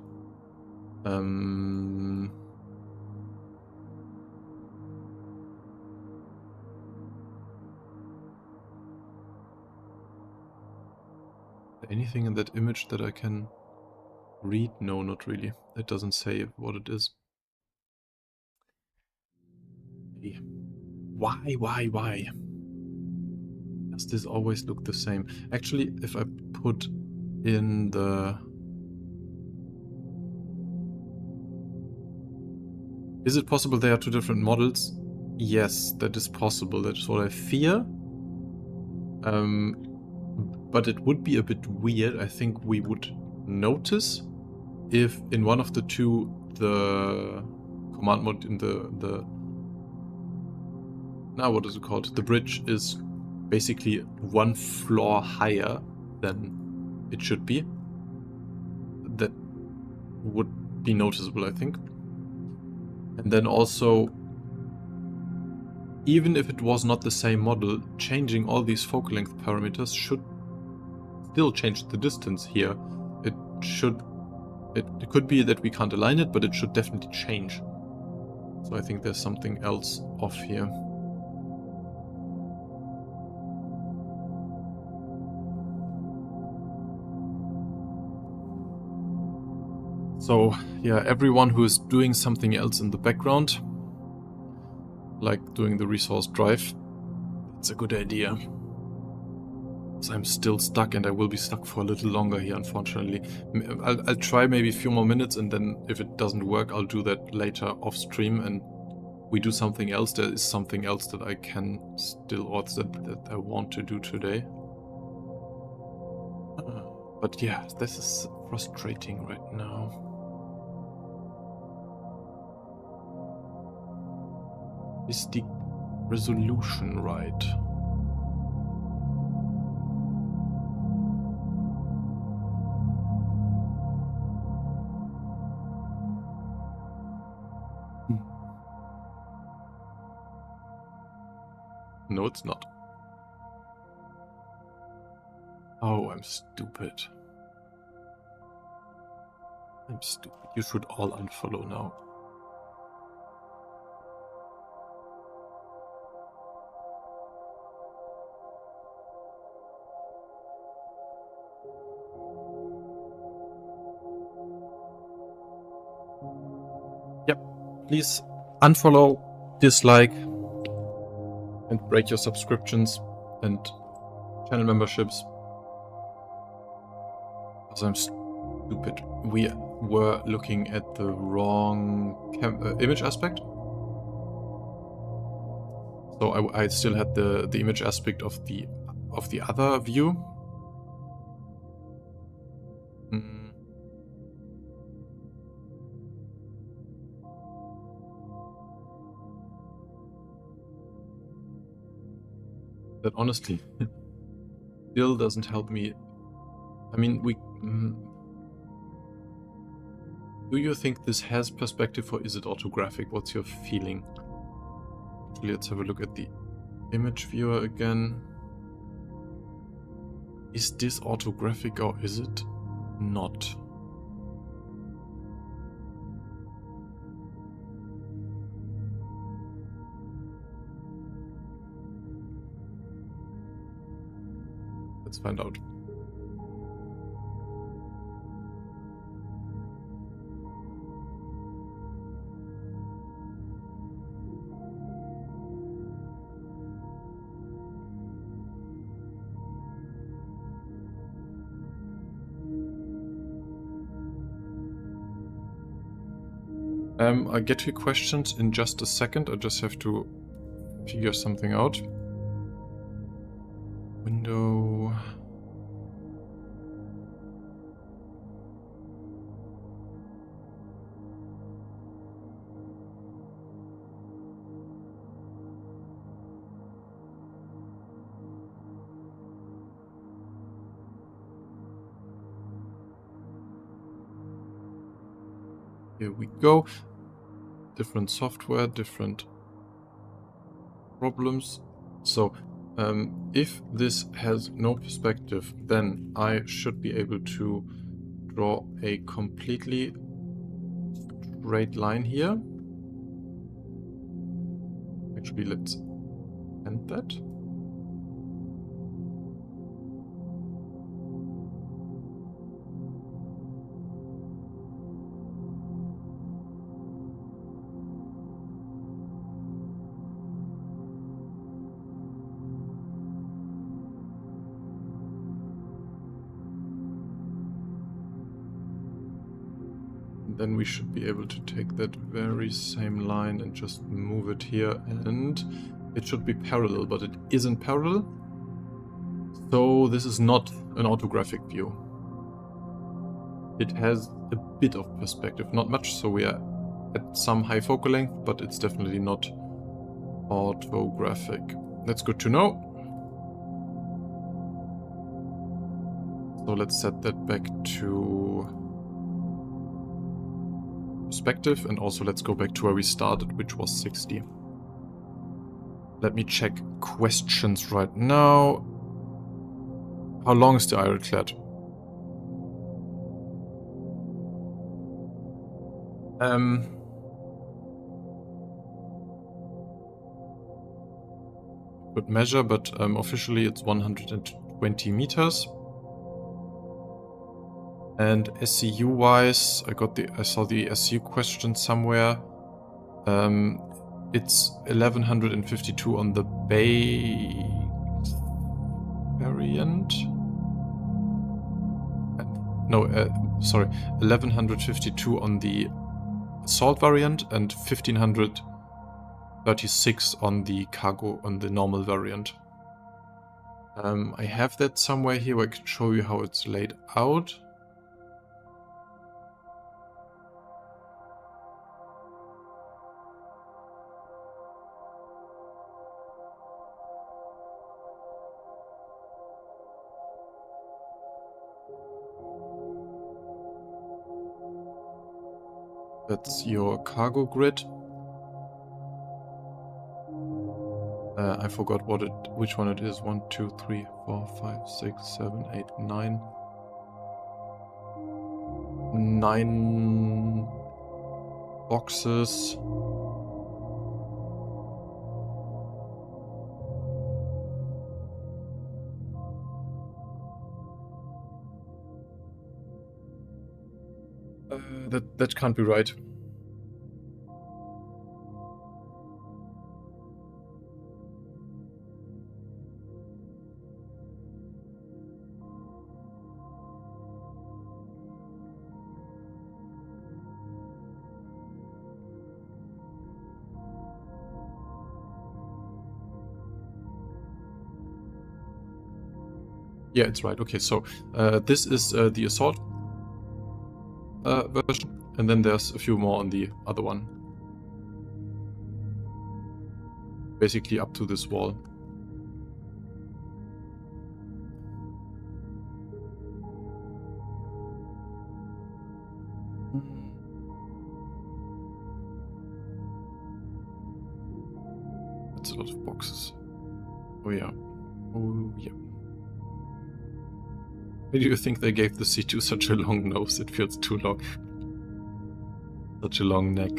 anything in that image that I can read? No, not really. It doesn't say what it is. Why? Does this always look the same? Actually, if I put in the... Is it possible there are two different models? Yes, that is possible. That is what I fear. But it would be a bit weird. I think we would notice if in one of the two the command mode in the now what is it called? The bridge is basically one floor higher than it should be. That would be noticeable, I think. And then also, even if it was not the same model, changing all these focal length parameters should still change the distance here. It could be that we can't align it, but it should definitely change. So I think there's something else off here. So yeah, everyone who is doing something else in the background, like doing the resource drive, it's a good idea. Because I'm still stuck, and I will be stuck for a little longer here, unfortunately. I'll try maybe a few more minutes, and then if it doesn't work, I'll do that later off stream and we do something else. There is something else that I can still, or that I want to do today. But yeah, this is frustrating right now. Is the resolution right? No, it's not. Oh, I'm stupid. I'm stupid. You should all unfollow now. Yep. Please unfollow, dislike, and break your subscriptions and channel memberships. Because I'm stupid. We were looking at the wrong image aspect. So I still had the image aspect of the other view. That honestly still doesn't help me. I mean, do you think this has perspective, or is it orthographic? What's your feeling? Let's have a look at the image viewer again. Is this orthographic, or is it not? Let's find out. I'll get to your questions in just a second. I just have to figure something out. Window. Here we go. Different software, different problems. So if this has no perspective, then I should be able to draw a completely straight line here. Actually, let's end that. Then we should be able to take that very same line and just move it here, and it should be parallel, but it isn't parallel. So this is not an orthographic view. It has a bit of perspective, not much, so we are at some high focal length, but it's definitely not orthographic. That's good to know. So let's set that back to perspective, and also let's go back to where we started, which was 60. Let me check questions right now. How long is the Ironclad? Could measure, but officially it's 120 meters. And SCU wise, I saw the SCU question somewhere. It's 1152 on the Bay variant. No, sorry, 1152 on the Assault variant and 1536 on the cargo, on the normal variant. I have that somewhere here where I can show you how it's laid out. That's your cargo grid. I forgot which one it is. 1, 2, 3, 4, 5, 6, 7, 8, 9. 9 boxes. That can't be right. Yeah, it's right. Okay, so this is the Assault version, and then there's a few more on the other one. Basically up to this wall. That's a lot of boxes. Oh yeah. Oh yeah. Why do you think they gave the C2 such a long nose? It feels too long. Such a long neck.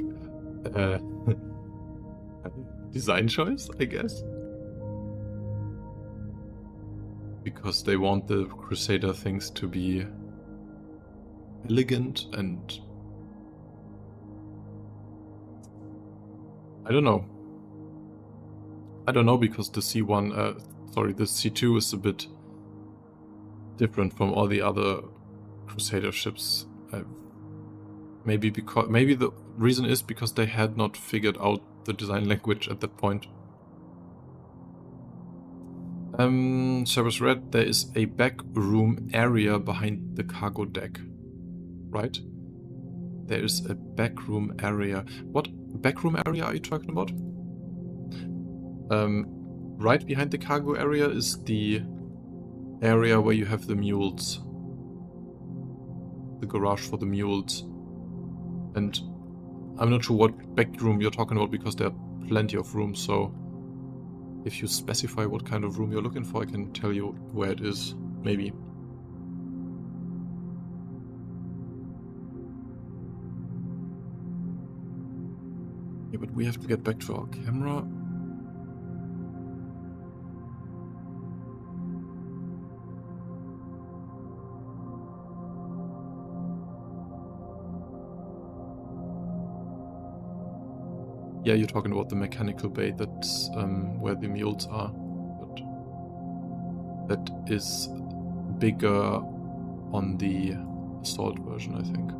Design choice, I guess? Because they want the Crusader things to be elegant and... I don't know. I don't know, because the C1, the C2 is a bit different from all the other Crusader ships. Maybe the reason is because they had not figured out the design language at that point. Service Red, there is a back room area behind the cargo deck, right? There is a back room area. What back room area are you talking about? Right behind the cargo area is the area where you have the mules. The garage for the mules. And I'm not sure what back room you're talking about because there are plenty of rooms, so if you specify what kind of room you're looking for, I can tell you where it is, maybe. Yeah, but we have to get back to our camera. Yeah, you're talking about the mechanical bay, that's where the mules are. But that is bigger on the assault version, I think.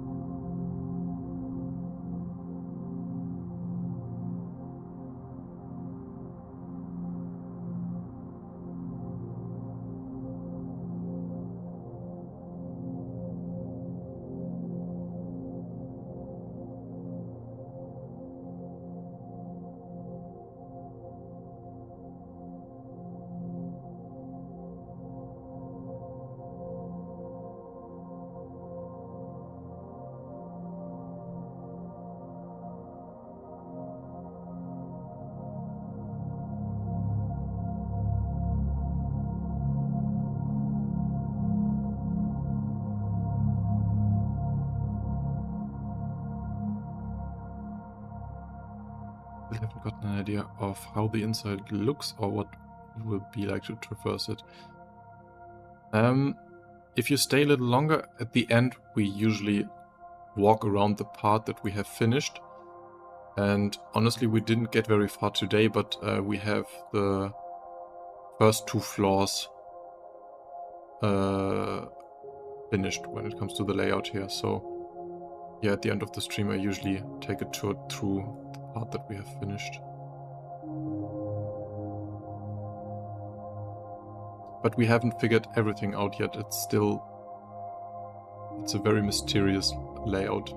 I haven't gotten an idea of how the inside looks or what it will be like to traverse it. If you stay a little longer, at the end we usually walk around the part that we have finished. And honestly, we didn't get very far today, but we have the first 2 floors finished when it comes to the layout here. So yeah, at the end of the stream I usually take a tour through the part that we have finished. But we haven't figured everything out yet. It's a very mysterious layout.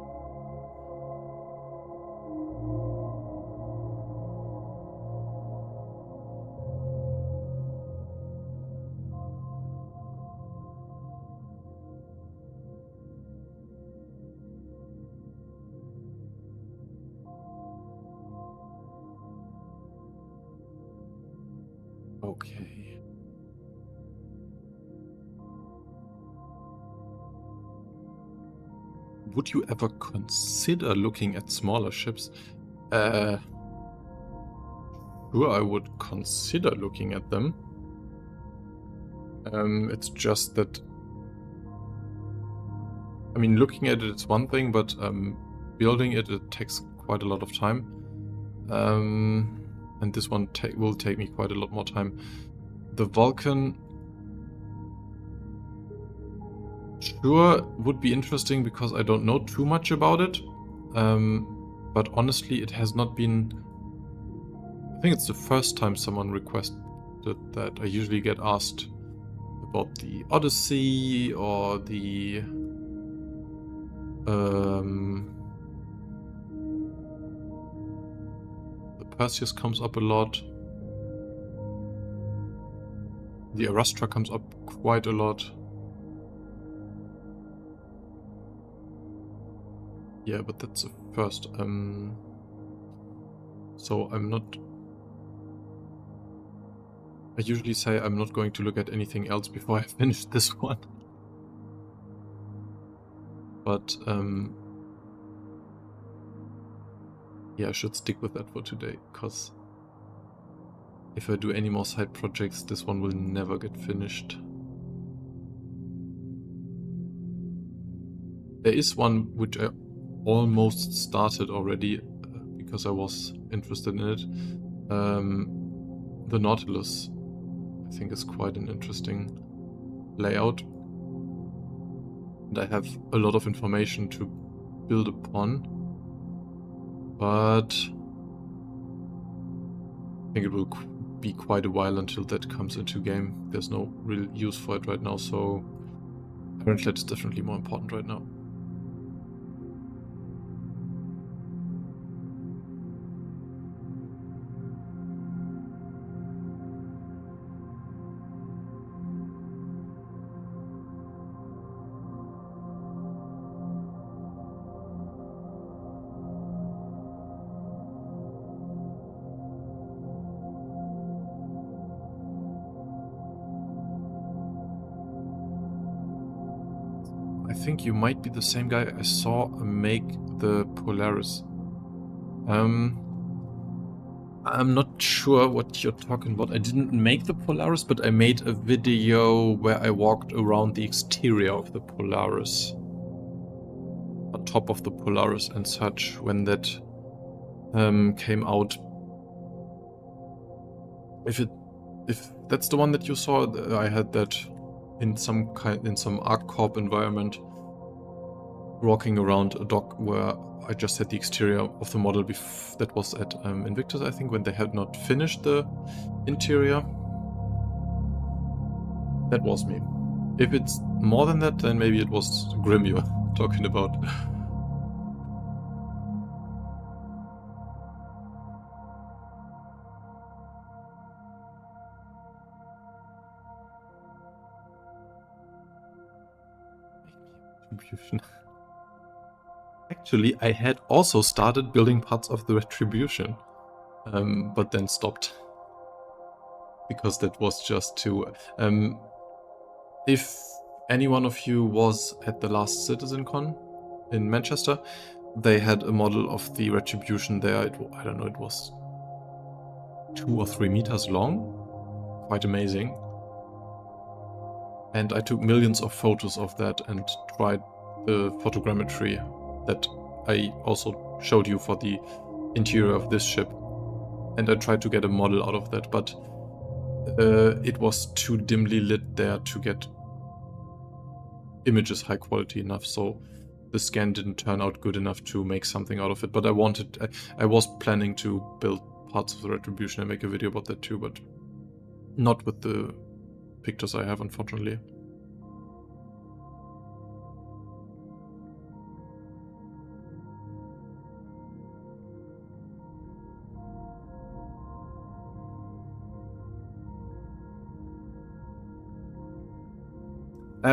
Okay. Would you ever consider looking at smaller ships? Sure, I would consider looking at them. It's just that, I mean, looking at it's one thing, but building it takes quite a lot of time. And this one will take me quite a lot more time. The Vulcan, sure, would be interesting because I don't know too much about it. But honestly, it has not been... I think it's the first time someone requested that. I usually get asked about the Odyssey or the... the Perseus comes up a lot. The Arastra comes up quite a lot. Yeah, but that's the first. So I'm not... I usually say I'm not going to look at anything else before I finish this one. But yeah, I should stick with that for today, because if I do any more side projects, this one will never get finished. There is one which I almost started already, because I was interested in it. The Nautilus, I think, is quite an interesting layout. And I have a lot of information to build upon. But I think it will be quite a while until that comes into game. There's no real use for it right now, so Ironclad is definitely more important right now. think you might be the same guy I saw make the Polaris. I'm not sure what you're talking about. I didn't make the Polaris, but I made a video where I walked around the exterior of the Polaris. On top of the Polaris and such, when that came out. If that's the one that you saw, I had that in some ArcCorp environment, walking around a dock where I just had the exterior of the model that was at Invictus, I think, when they had not finished the interior. That was me. If it's more than that, then maybe it was Grim you're talking about. Retribution. Actually, I had also started building parts of the Retribution, but then stopped. Because that was just too... if any one of you was at the last CitizenCon in Manchester, they had a model of the Retribution there. I don't know, it was 2 or 3 meters long. Quite amazing. And I took millions of photos of that and tried the photogrammetry that I also showed you for the interior of this ship. And I tried to get a model out of that, but it was too dimly lit there to get images high quality enough, so the scan didn't turn out good enough to make something out of it. But I was planning to build parts of the Retribution and make a video about that too, but not with the pictures I have, unfortunately.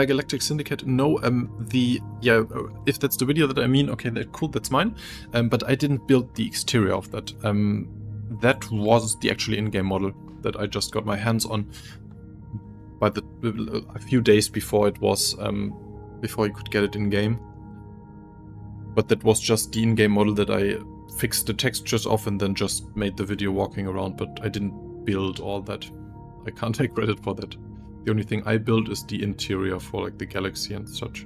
Galactic Syndicate, no, if that's the video that I mean, okay, cool, that's mine. But I didn't build the exterior of that. That was the actually in-game model that I just got my hands on by a few days before it was, before you could get it in-game. But that was just the in-game model that I fixed the textures off and then just made the video walking around, but I didn't build all that. I can't take credit for that. The only thing I built is the interior for like the galaxy and such.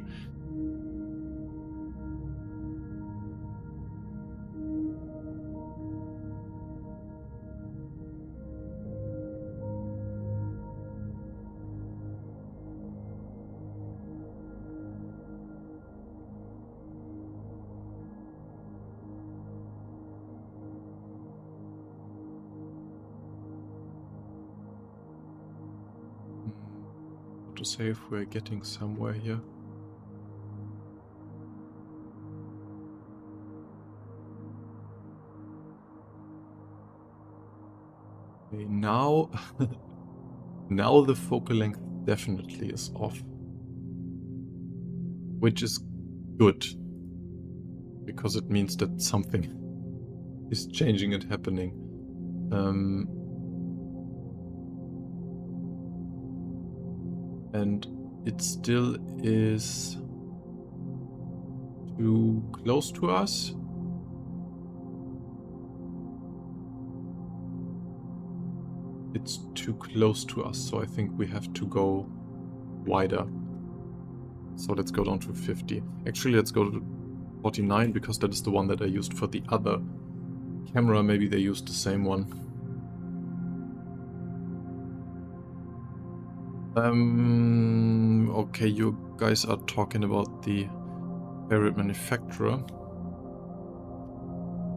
To say if we're getting somewhere here. Okay, now now the focal length definitely is off, which is good because it means that something is changing and happening. And it still is too close to us. It's too close to us, so I think we have to go wider. So let's go down to 50. Actually, let's go to 49 because that is the one that I used for the other camera. Maybe they used the same one. Okay, you guys are talking about the variant manufacturer.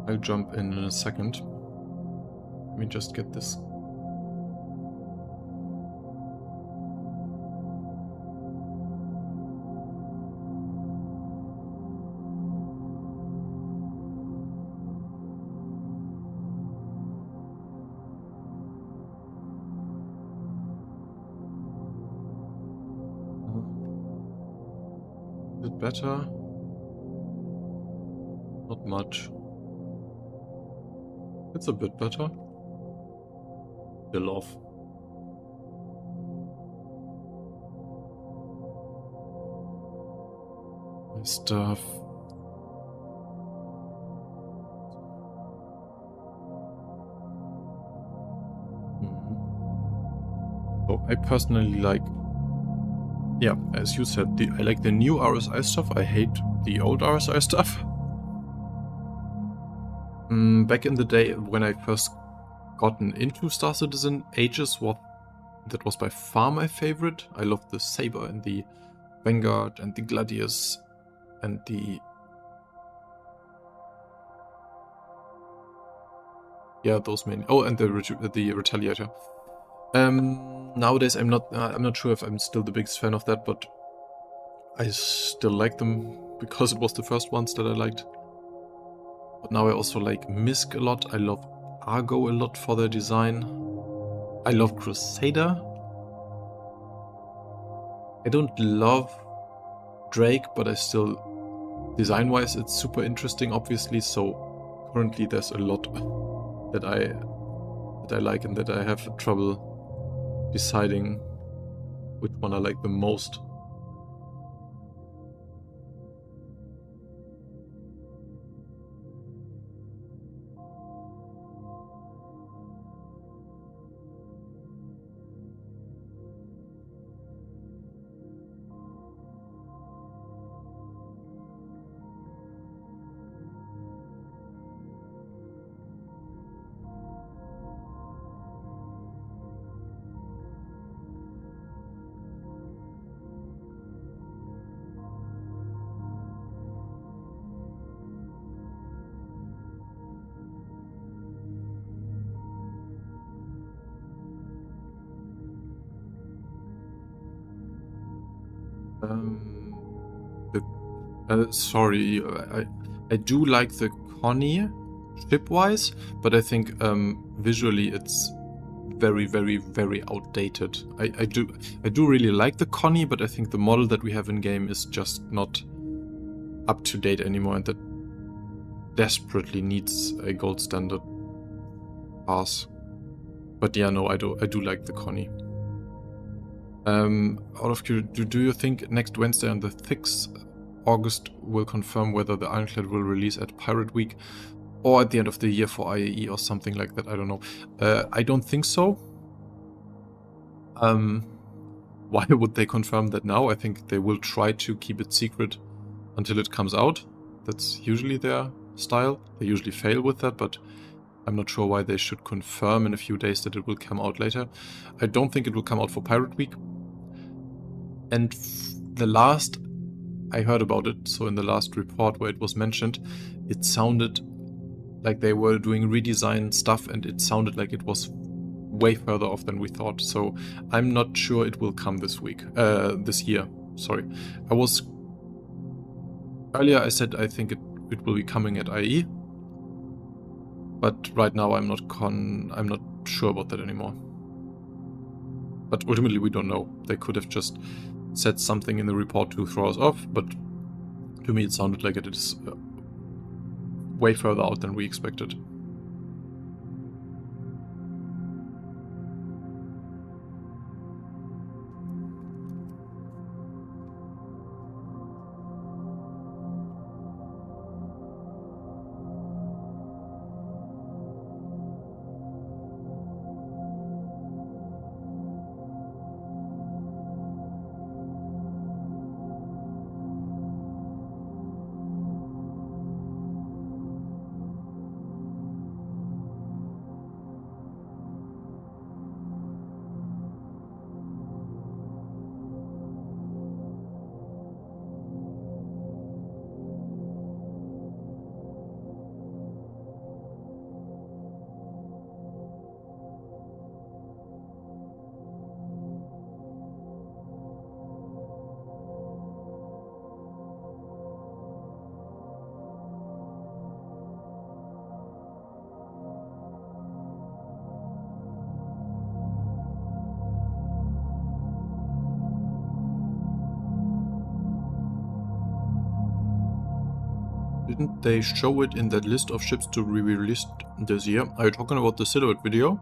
I'll jump in a second. Let me just get this. Is it better? Not much. It's a bit better. Still off. Stuff. So I personally like, yeah, as you said, I like the new RSI stuff. I hate the old RSI stuff. Back in the day when I first gotten into Star Citizen, Aegis that was by far my favorite. I loved the Saber and the Vanguard and the Gladius and the... yeah, those main... oh, and the Retaliator. Nowadays I'm not sure if I'm still the biggest fan of that, but I still like them because it was the first ones that I liked. But now I also like Misk a lot. I love Argo a lot for their design. I love Crusader. I don't love Drake, but I still, design-wise, it's super interesting, obviously. So currently there's a lot that I like and that I have trouble deciding which one I like the most. Sorry, I do like the Connie ship-wise, but I think visually it's very, very, very outdated. I do really like the Connie, but I think the model that we have in game is just not up to date anymore, and that desperately needs a gold standard pass. But yeah, no, I do like the Connie. Out of curiosity, do you think next Wednesday on the 6th August will confirm whether the Ironclad will release at Pirate Week or at the end of the year for IAE or something like that? I don't know. I don't think so. Why would they confirm that now? I think they will try to keep it secret until it comes out. That's usually their style. They usually fail with that, but I'm not sure why they should confirm in a few days that it will come out later. I don't think it will come out for Pirate Week. And the last I heard about it, so in the last report where it was mentioned, it sounded like they were doing redesign stuff, and it sounded like it was way further off than we thought. So I'm not sure it will come this year. Sorry. Earlier I said I think it will be coming at IE, but right now I'm not sure about that anymore. But ultimately we don't know. They could have just said something in the report to throw us off, but to me it sounded like it is way further out than we expected. Didn't they show it in that list of ships to be released this year? Are you talking about the Silhouette video?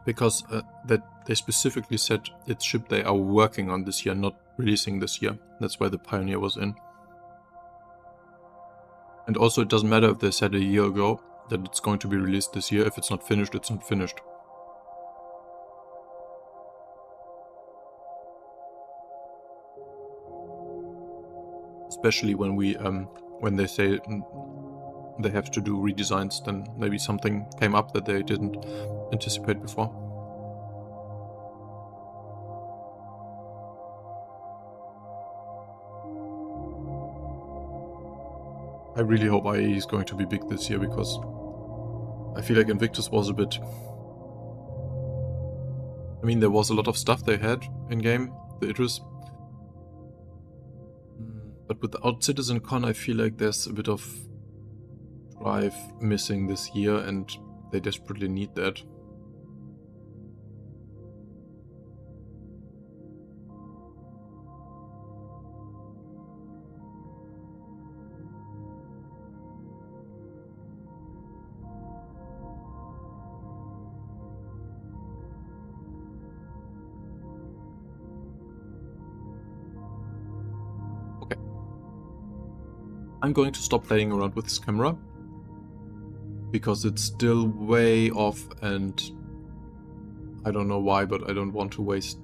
Because that they specifically said it's ship they are working on this year, not releasing this year. That's why the Pioneer was in. And also it doesn't matter if they said a year ago that it's going to be released this year. If it's not finished, it's not finished. Especially when they say they have to do redesigns, then maybe something came up that they didn't anticipate before. I really hope IE is going to be big this year, because I feel like Invictus was a bit... I mean, there was a lot of stuff they had in-game, the Idris. But without CitizenCon, I feel like there's a bit of drive missing this year, and they desperately need that. Okay. I'm going to stop playing around with this camera, because it's still way off, and I don't know why, but I don't want to waste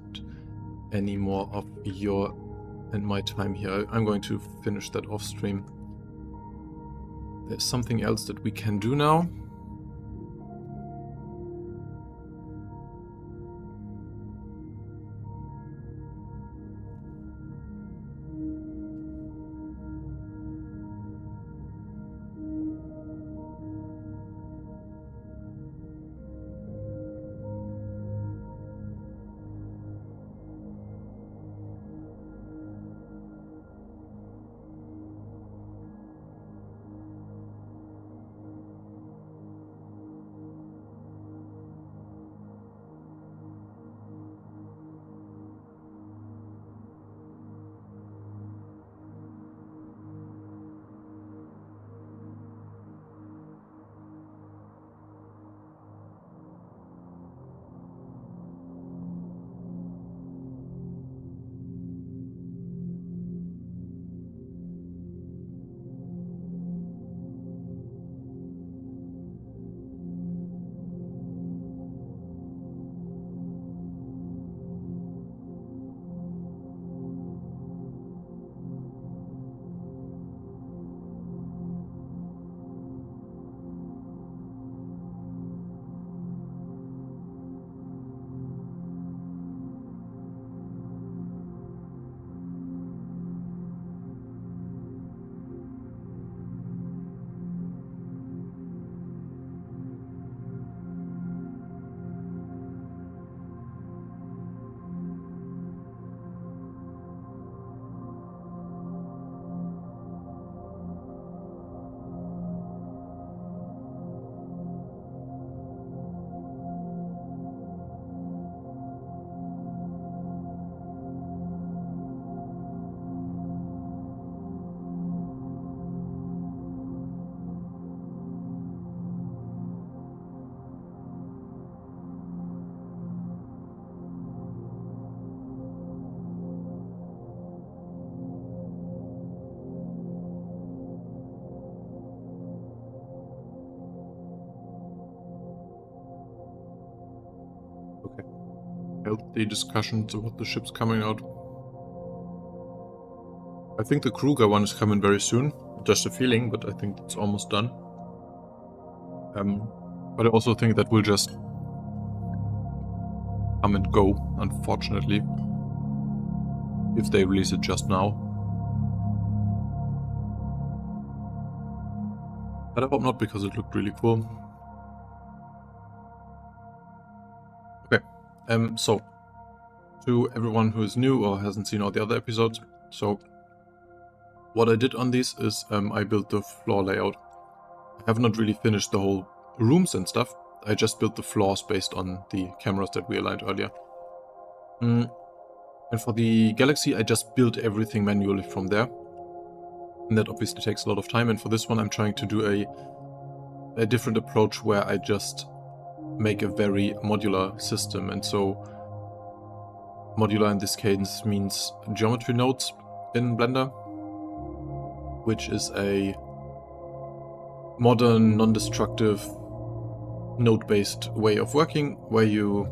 any more of your and my time here. I'm going to finish that off stream. There's something else that we can do now. Healthy discussions about the ships coming out. I think the Kruger one is coming very soon. Just a feeling, but I think it's almost done. But I also think that will just come and go, unfortunately, if they release it just now. But I hope not, because it looked really cool. Okay, so to everyone who is new or hasn't seen all the other episodes, so what I did on these is I built the floor layout. I have not really finished the whole rooms and stuff. I just built the floors based on the cameras that we aligned earlier. And for the Galaxy, I just built everything manually from there. And that obviously takes a lot of time. And for this one, I'm trying to do a different approach where I just make a very modular system. And so Modular in this case means geometry nodes in Blender, which is a modern, non-destructive, node-based way of working, where you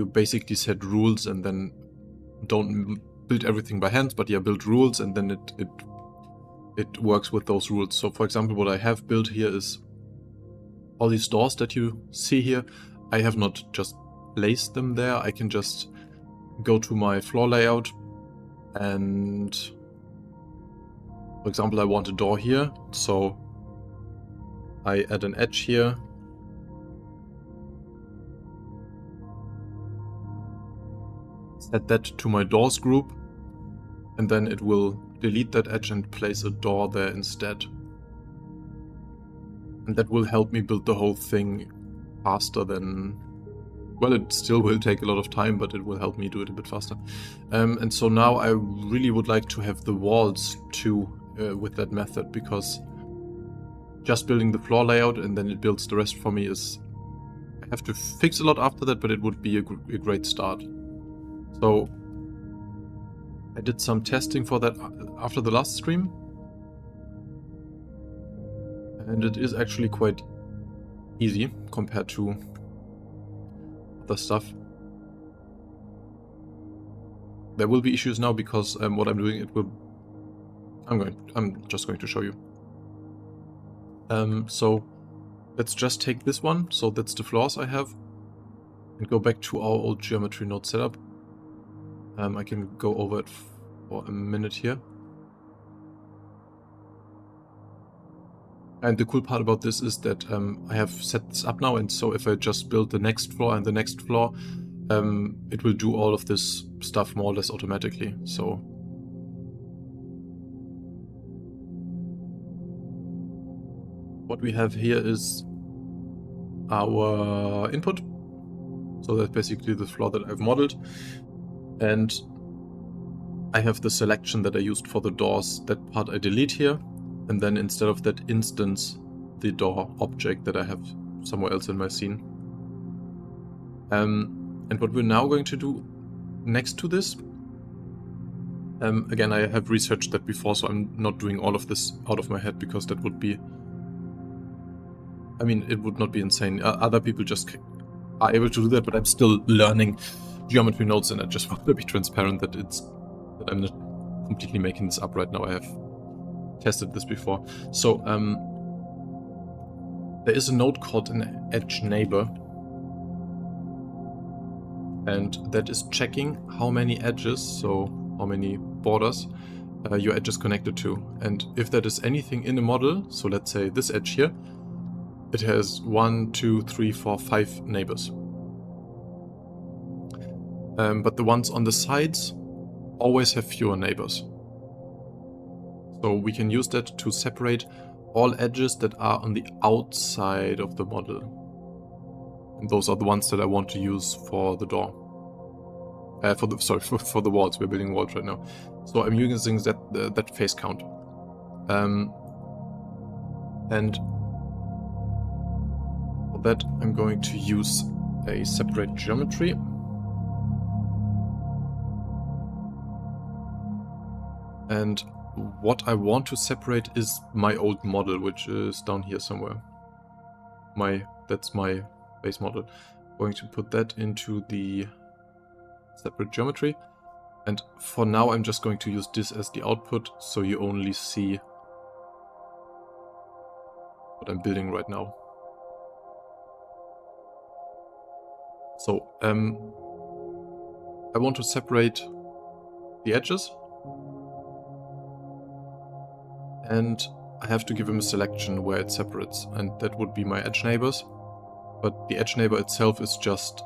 basically set rules and then don't build everything by hand, but build rules, and then it works with those rules. So for example, what I have built here is all these doors that you see here. I have not just placed them there. I can just go to my floor layout, and for example, I want a door here, so I add an edge here. Set that to my doors group, and then it will delete that edge and place a door there instead. And that will help me build the whole thing faster than... Well, it still will take a lot of time, but it will help me do it a bit faster. And so now I really would like to have the walls too with that method, because just building the floor layout and then it builds the rest for me is... I have to fix a lot after that, but it would be a great start. So I did some testing for that after the last stream, and it is actually quite easy compared to other stuff. There will be issues now because what I'm doing, I'm just going to show you. So let's just take this one. So that's the floors I have, and go back to our old geometry node setup. I can go over it for a minute here. And the cool part about this is that I have set this up now, and so if I just build the next floor and the next floor, it will do all of this stuff more or less automatically. So what we have here is our input. So that's basically the floor that I've modeled. And I have the selection that I used for the doors. That part I delete here. And then instead of that instance, the door object that I have somewhere else in my scene. And what we're now going to do next to this, again, I have researched that before, so I'm not doing all of this out of my head, because that would be, I mean, it would not be insane. Other people just are able to do that, but I'm still learning geometry nodes, and I just want to be transparent that I'm not completely making this up right now. I have tested this before. So there is a node called an edge neighbor, and that is checking how many edges, so how many borders your edge is connected to. And if that is anything in a model, so let's say this edge here, it has 1, 2, 3, 4, 5 neighbors. But the ones on the sides always have fewer neighbors. So we can use that to separate all edges that are on the outside of the model. And those are the ones that I want to use for the door. For the walls. We're building walls right now. So I'm using that face count. And for that I'm going to use a separate geometry. And what I want to separate is my old model, which is down here somewhere. That's my base model. I'm going to put that into the separate geometry. And for now, I'm just going to use this as the output, so you only see what I'm building right now. So, I want to separate the edges. And I have to give him a selection where it separates, and that would be my edge neighbors. But the edge neighbor itself is just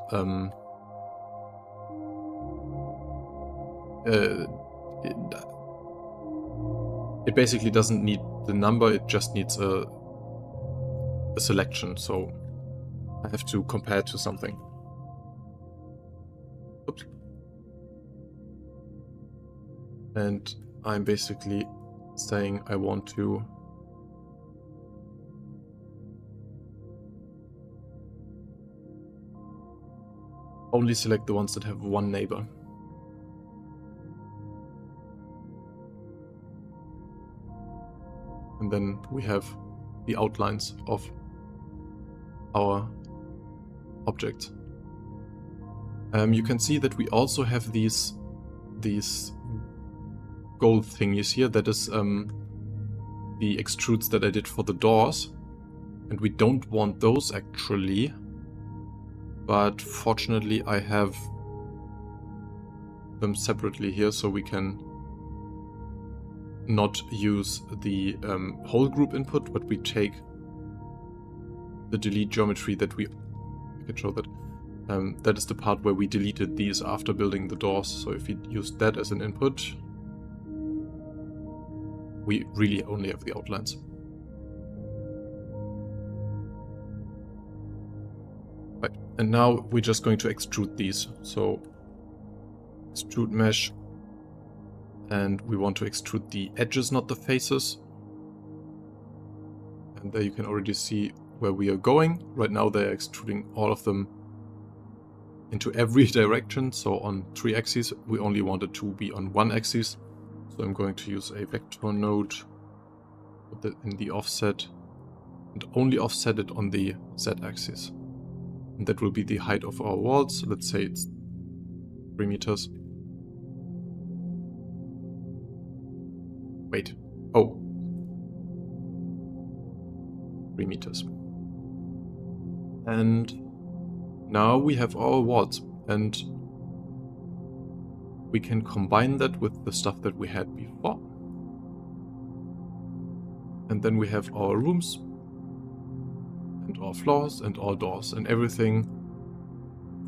it basically doesn't need the number, it just needs a selection, so I have to compare it to something. Oops. And I'm basically saying I want to only select the ones that have one neighbor. And then we have the outlines of our objects. You can see that we also have these gold thingies here. That is the extrudes that I did for the doors. And we don't want those actually. But fortunately I have them separately here, so we can not use the whole group input, but we take the delete geometry that I can show that. That is the part where we deleted these after building the doors. So if we use that as an input, we really only have the outlines. Right, and now we're just going to extrude these. So extrude mesh, and we want to extrude the edges, not the faces. And there you can already see where we are going. Right now they're extruding all of them into every direction, so on 3 axes. We only wanted to be on 1 axis, so I'm going to use a vector node, put that in the offset, and only offset it on the z-axis. And that will be the height of our walls. Let's say it's 3 meters. Wait, oh, 3 meters. And now we have our walls, and we can combine that with the stuff that we had before. And then we have our rooms, and our floors, and our doors, and everything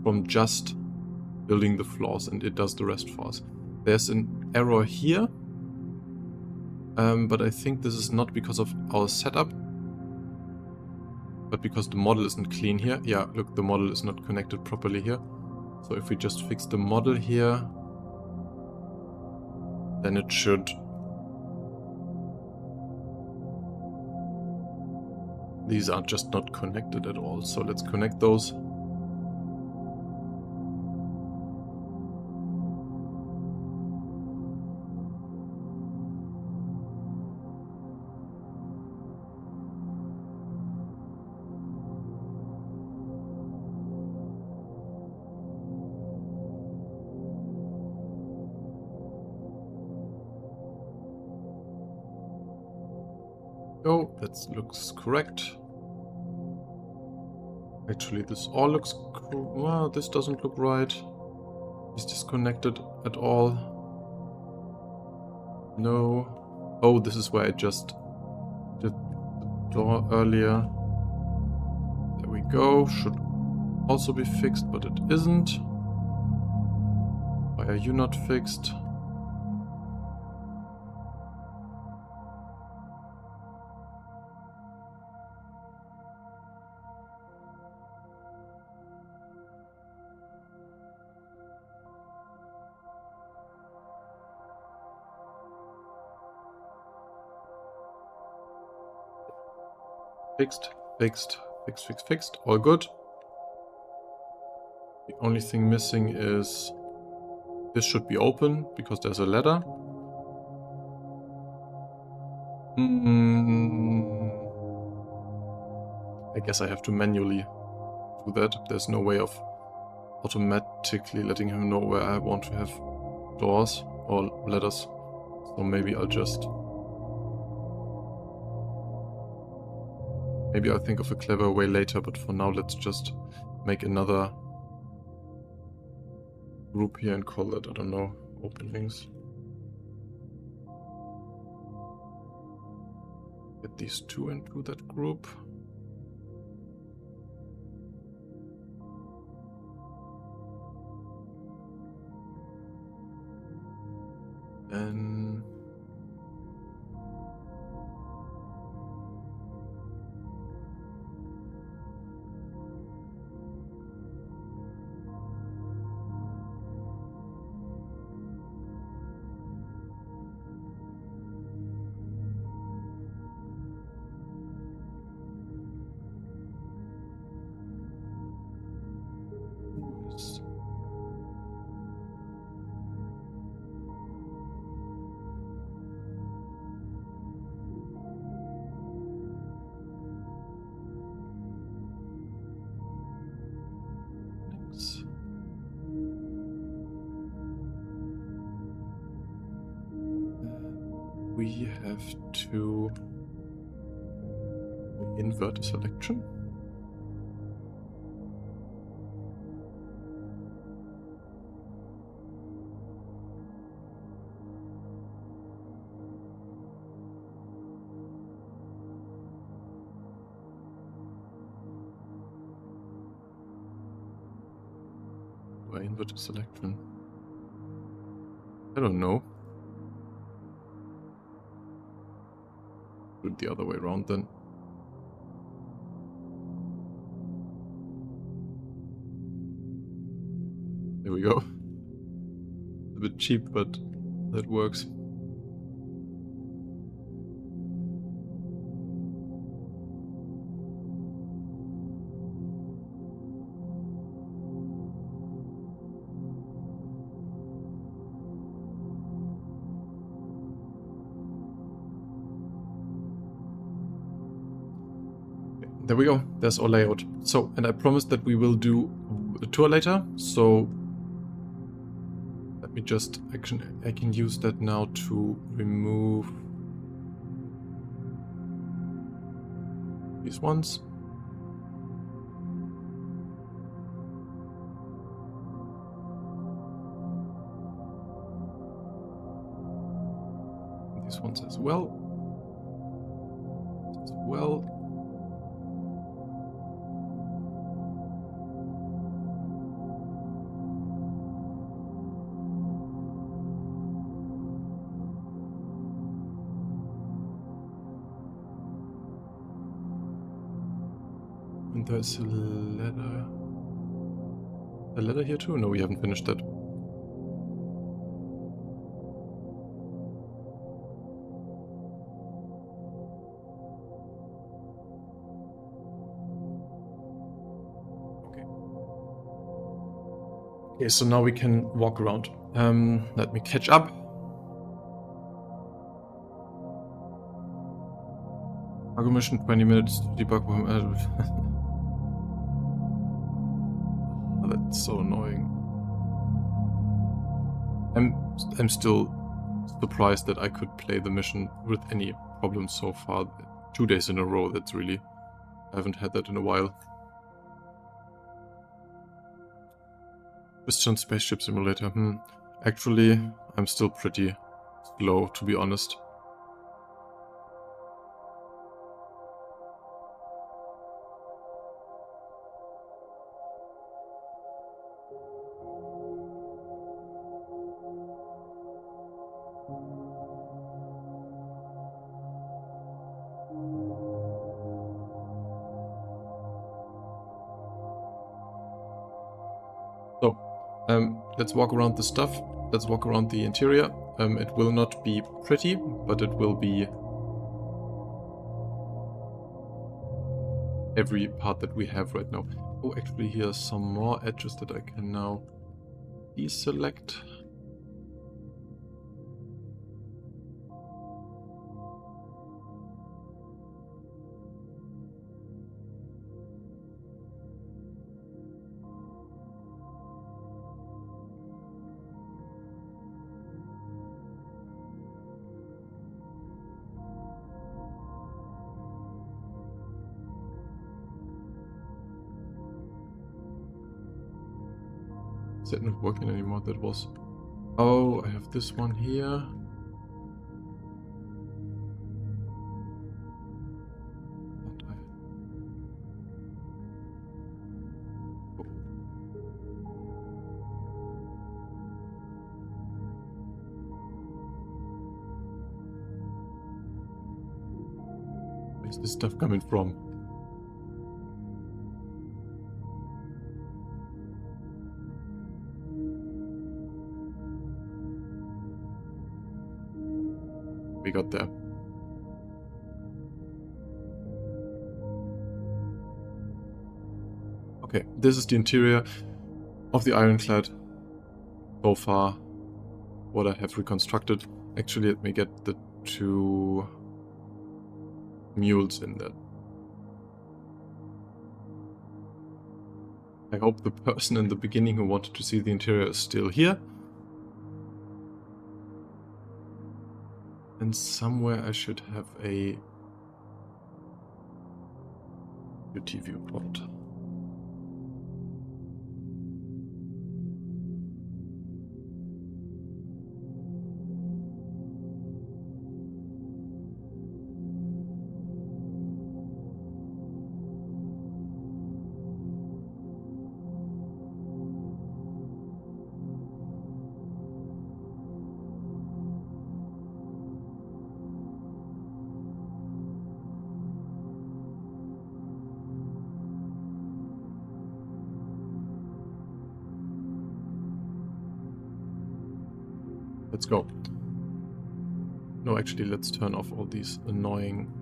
from just building the floors, and it does the rest for us. There's an error here, but I think this is not because of our setup, but because the model isn't clean here. Yeah, look, the model is not connected properly here. So if we just fix the model here, then it should... These are just not connected at all. So let's connect those. Oh, that looks correct. Actually, this all looks... Well, this doesn't look right. Is disconnected at all? No. Oh, this is where I just did the door earlier. There we go. Should also be fixed, but it isn't. Why are you not fixed? Fixed, fixed, fixed, fixed, fixed. All good. The only thing missing is this should be open because there's a ladder. I guess I have to manually do that. There's no way of automatically letting him know where I want to have doors or ladders. So maybe I'll just... Maybe I'll think of a clever way later, but for now let's just make another group here and call that, I don't know, openings. Get these two into that group. And we have to invert the selection. Do I invert the selection? I don't know. Do it the other way around then. There we go. A bit cheap, but that works. There we go, there's our layout. So, and I promised that we will do a tour later, so let me just, I can use that now to remove these ones. These ones as well. And there's a ladder. A ladder here too? No, we haven't finished that. Okay, so now we can walk around. Let me catch up. Cargo mission, 20 minutes to debug. That's so annoying. I'm still surprised that I could play the mission with any problems so far. 2 days in a row, that's really... I haven't had that in a while. Christian Spaceship Simulator. Actually, I'm still pretty slow, to be honest. Let's walk around the stuff. Let's walk around the interior. It will not be pretty, but it will be every part that we have right now. Oh, actually, here's some more edges that I can now deselect. Is that not working anymore? That was... Oh, I have this one here. Where's this stuff coming from? We got there. Okay, this is the interior of the Ironclad so far, what I have reconstructed. Actually, let me get the 2 mules in there. I hope the person in the beginning who wanted to see the interior is still here. And somewhere I should have a UT viewport. Let's go. No, actually, let's turn off all these annoying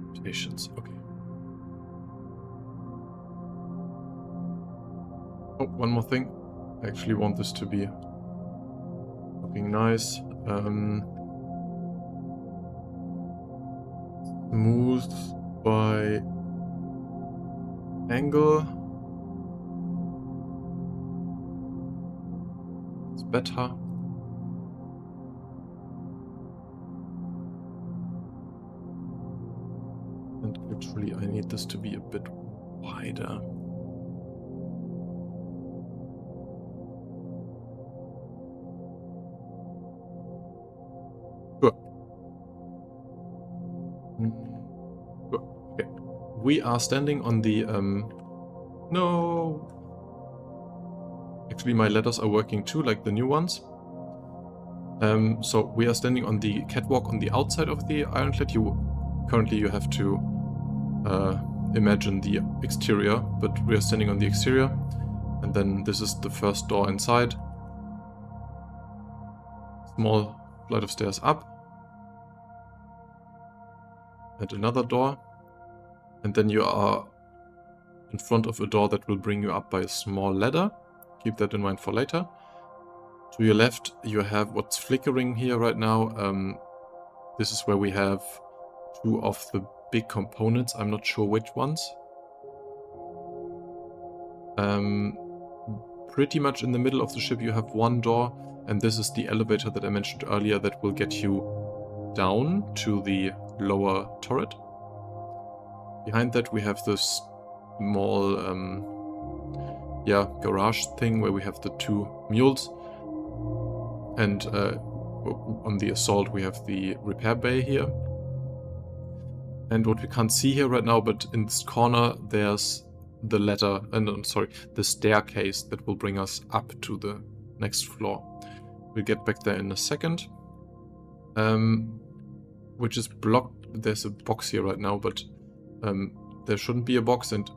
notifications. Okay. Oh, one more thing. I actually want this to be looking nice. Smooth by angle. It's better. And actually I need this to be a bit wider. Good. Good. Okay. We are standing on the no. Actually, my letters are working too, like the new ones. So we are standing on the catwalk on the outside of the Ironclad. Currently you have to imagine the exterior, but we are standing on the exterior. And then this is the first door inside. Small flight of stairs up. And another door. And then you are in front of a door that will bring you up by a small ladder. Keep that in mind for later. To your left, you have what's flickering here right now. This is where we have two of the big components. I'm not sure which ones. Pretty much in the middle of the ship you have one door, and this is the elevator that I mentioned earlier that will get you down to the lower turret. Behind that we have this small garage thing where we have the two mules, and on the assault we have the repair bay here. And what we can't see here right now, but in this corner there's the ladder, the staircase that will bring us up to the next floor. We'll get back there in a second. Which is blocked. There's a box here right now, but there shouldn't be a box, and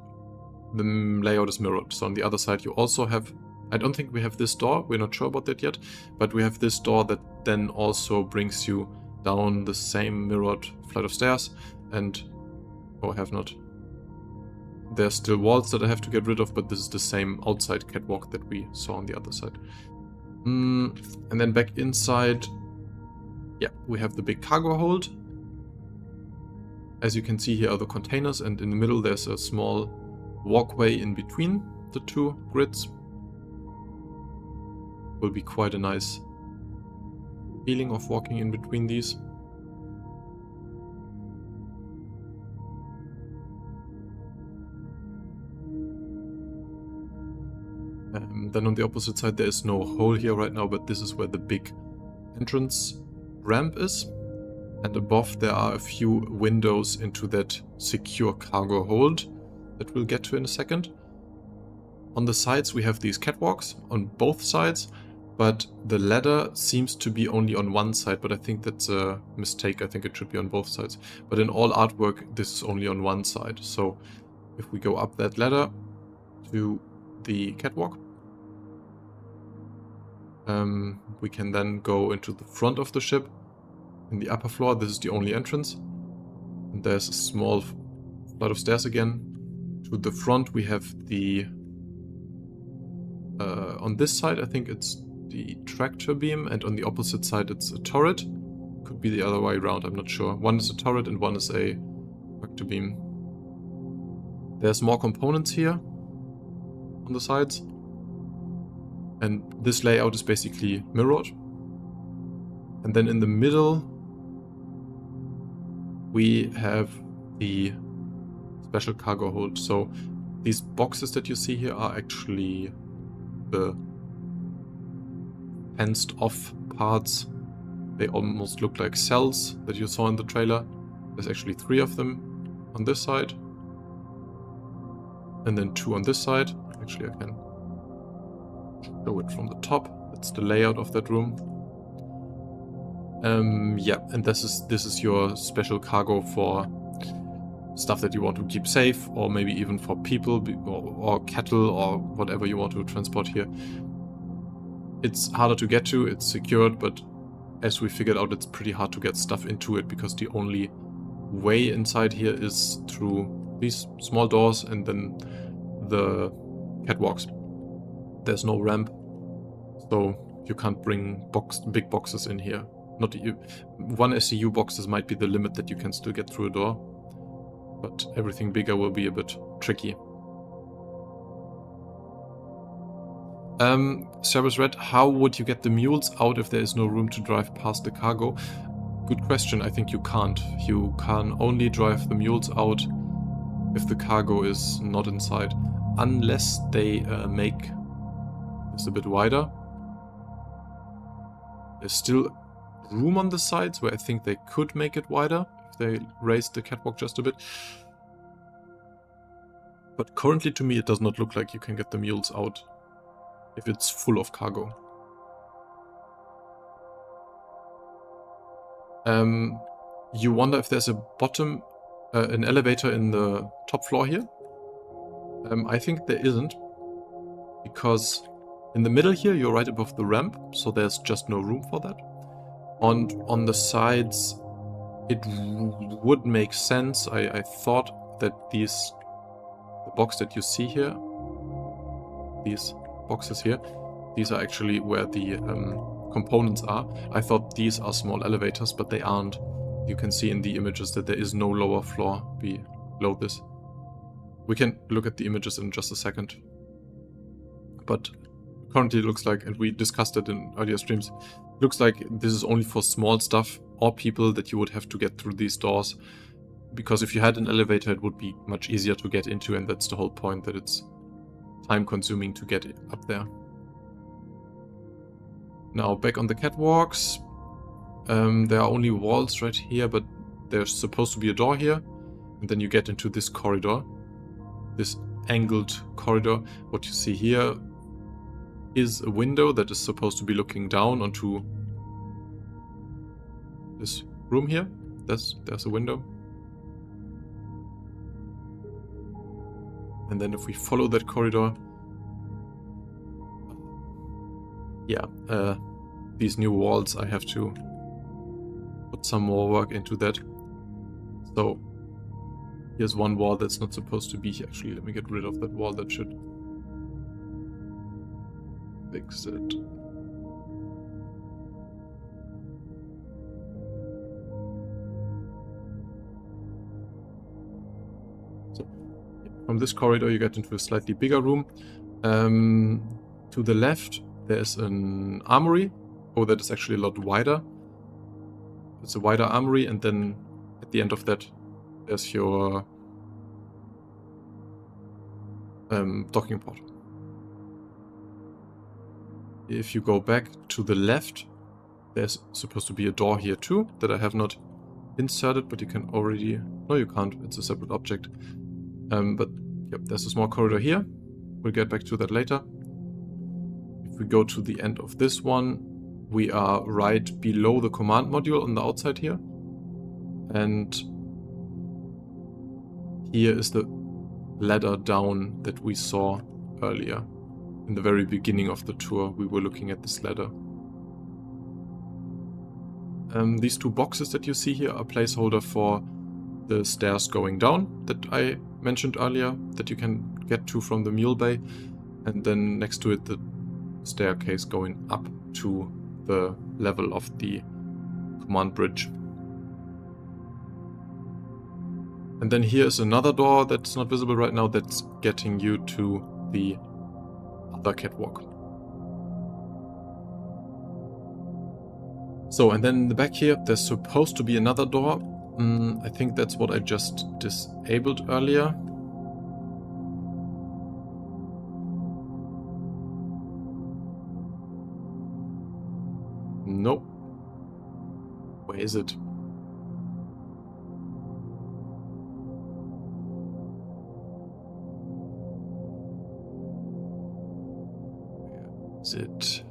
the layout is mirrored. So on the other side you also have, I don't think we have this door, we're not sure about that yet, but we have this door that then also brings you down the same mirrored flight of stairs. And I have not. There's still walls that I have to get rid of, but this is the same outside catwalk that we saw on the other side. And then back inside, yeah, we have the big cargo hold. As you can see, here are the containers, and in the middle there's a small walkway in between the two grids. Will be quite a nice feeling of walking in between these. Then on the opposite side there is no hole here right now, but this is where the big entrance ramp is. And above there are a few windows into that secure cargo hold that we'll get to in a second. On the sides we have these catwalks on both sides, but the ladder seems to be only on one side, but I think that's a mistake. I think it should be on both sides. But in all artwork this is only on one side. So if we go up that ladder to the catwalk, we can then go into the front of the ship. In the upper floor, this is the only entrance. And there's a small flight of stairs again. To the front we have the... on this side I think it's the tractor beam, and on the opposite side it's a turret. Could be the other way around, I'm not sure. One is a turret and one is a tractor beam. There's more components here on the sides. And this layout is basically mirrored. And then in the middle, we have the special cargo hold. So these boxes that you see here are actually the fenced off parts. They almost look like cells that you saw in the trailer. There's actually 3 of them on this side. And then 2 on this side. Actually, I can show it from the top. That's the layout of that room. Yeah, and this is your special cargo for stuff that you want to keep safe, or maybe even for people or cattle or whatever you want to transport here. It's harder to get to, it's secured, but as we figured out, it's pretty hard to get stuff into it because the only way inside here is through these small doors and then the catwalks. There's no ramp, so you can't bring big boxes in here. Not you. 1 SCU boxes might be the limit that you can still get through a door, but everything bigger will be a bit tricky. Service Red, how would you get the mules out if there is no room to drive past the cargo? Good question. I think you can't. You can only drive the mules out if the cargo is not inside, unless they make this a bit wider. There's still room on the sides where I think they could make it wider if they raised the catwalk just a bit. But currently to me it does not look like you can get the mules out if it's full of cargo. You wonder if there's a an elevator in the top floor here? I think there isn't, because in the middle here you're right above the ramp, so there's just no room for that. On the sides it would make sense. I thought that the box that you see here, these boxes here, these are actually where the components are. I thought these are small elevators, but they aren't. You can see in the images that there is no lower floor below this. We can look at the images in just a second. But currently it looks like, and we discussed it in earlier streams, looks like this is only for small stuff or people that you would have to get through these doors. Because if you had an elevator, it would be much easier to get into, and that's the whole point, that it's time consuming to get up there. Now back on the catwalks. There are only walls right here, but there's supposed to be a door here. And then you get into this corridor. This angled corridor. What you see here is a window that is supposed to be looking down onto this room here. There's a window. And then if we follow that corridor, yeah, these new walls, I have to put some more work into that. So here's one wall that's not supposed to be here. Actually, let me get rid of that wall. That should fix it. So from this corridor you get into a slightly bigger room. To the left there's an armory. Oh, that is actually a lot wider. It's a wider armory, and then at the end of that there's your docking port. If you go back to the left, there's supposed to be a door here too that I have not inserted, but you can already... No, you can't. It's a separate object. But yep, there's a small corridor here. We'll get back to that later. If we go to the end of this one, we are right below the command module on the outside here. And here is the ladder down that we saw earlier. In the very beginning of the tour, we were looking at this ladder. These 2 boxes that you see here are placeholder for the stairs going down that I mentioned earlier, that you can get to from the mule bay. And then next to it, the staircase going up to the level of the command bridge. And then here is another door that's not visible right now, that's getting you to the other catwalk. So, and then in the back here, there's supposed to be another door. I think that's what I just disabled earlier. Nope. Where is it? Where is it?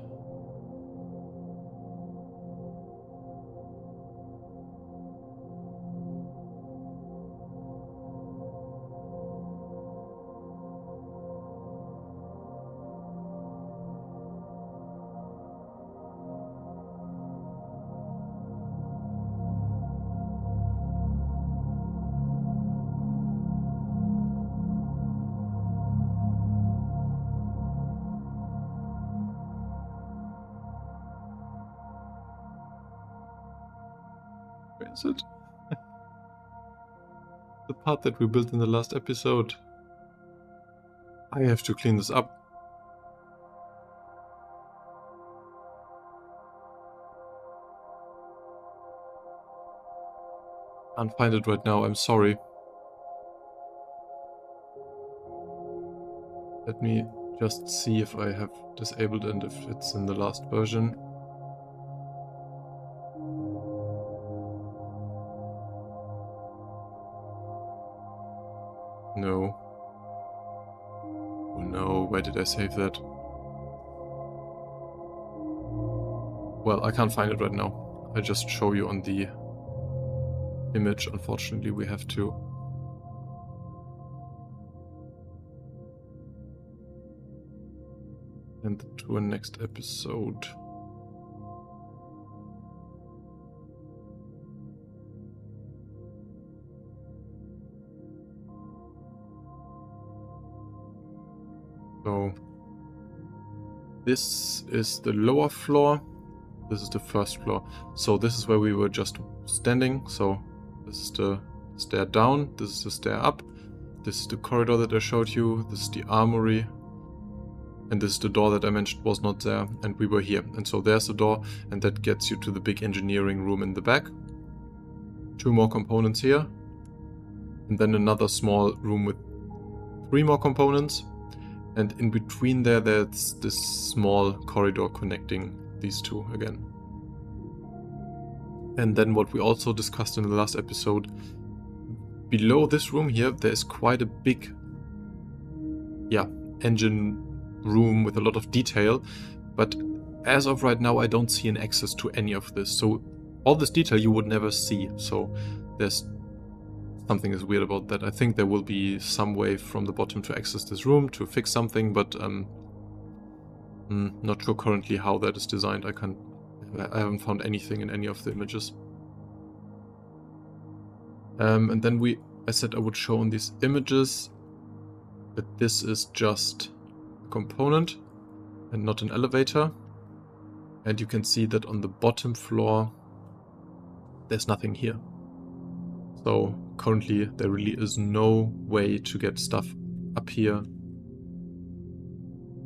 Where is it? The part that we built in the last episode. I have to clean this up. Can't find it right now, I'm sorry. Let me just see if I have disabled and if it's in the last version. No. Oh no, where did I save that? Well, I can't find it right now. I just show you on the image. Unfortunately, we have to end it to a next episode. So this is the lower floor. This is the first floor. So this is where we were just standing. So this is the stair down. This is the stair up. This is the corridor that I showed you. This is the armory. And this is the door that I mentioned was not there. And we were here. And so there's the door. And that gets you to the big engineering room in the back. 2 more components here. And then another small room with 3 more components. And in between there, there's this small corridor connecting these two again. And then what we also discussed in the last episode, below this room here, there is quite a big, engine room with a lot of detail. But as of right now, I don't see an access to any of this. So all this detail you would never see. So there's something is weird about that. I think there will be some way from the bottom to access this room to fix something, but not sure currently how that is designed. I haven't found anything in any of the images. And then I said I would show on these images that this is just a component and not an elevator. And you can see that on the bottom floor, there's nothing here. So currently there really is no way to get stuff up here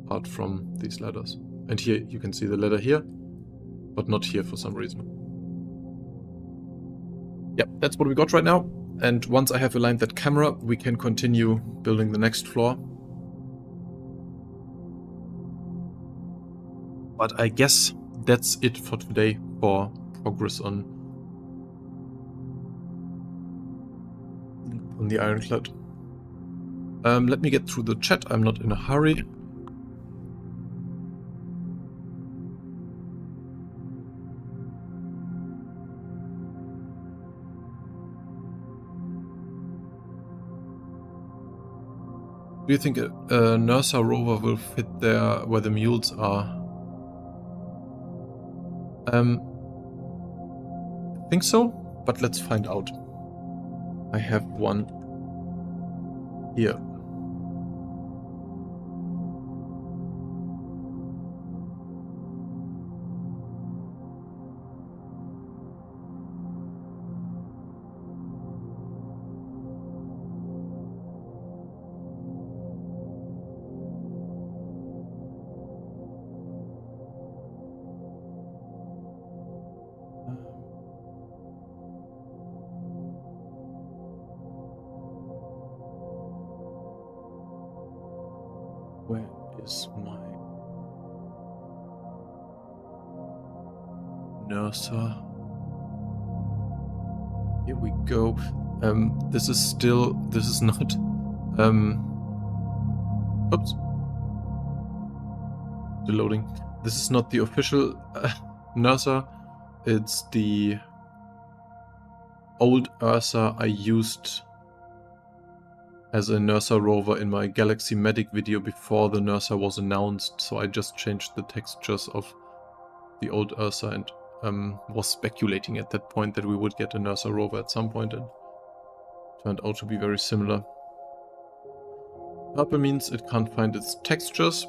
apart from these ladders. And here you can see the ladder here, but not here for some reason. Yep, that's what we got right now. And once I have aligned that camera, we can continue building the next floor. But I guess that's it for today for progress on the Ironclad. Let me get through the chat. I'm not in a hurry. Do you think a Nursa rover will fit there where the mules are? I think so, but let's find out. I have one here. is my Nurser. Here we go. This is not, oops. The loading. This is not the official Nurser. It's the old Ursa I used as a Nurser rover in my Galaxy Medic video before the Nurser was announced. So I just changed the textures of the old Ursa and was speculating at that point that we would get a Nurser rover at some point, and turned out to be very similar. Purple means it can't find its textures,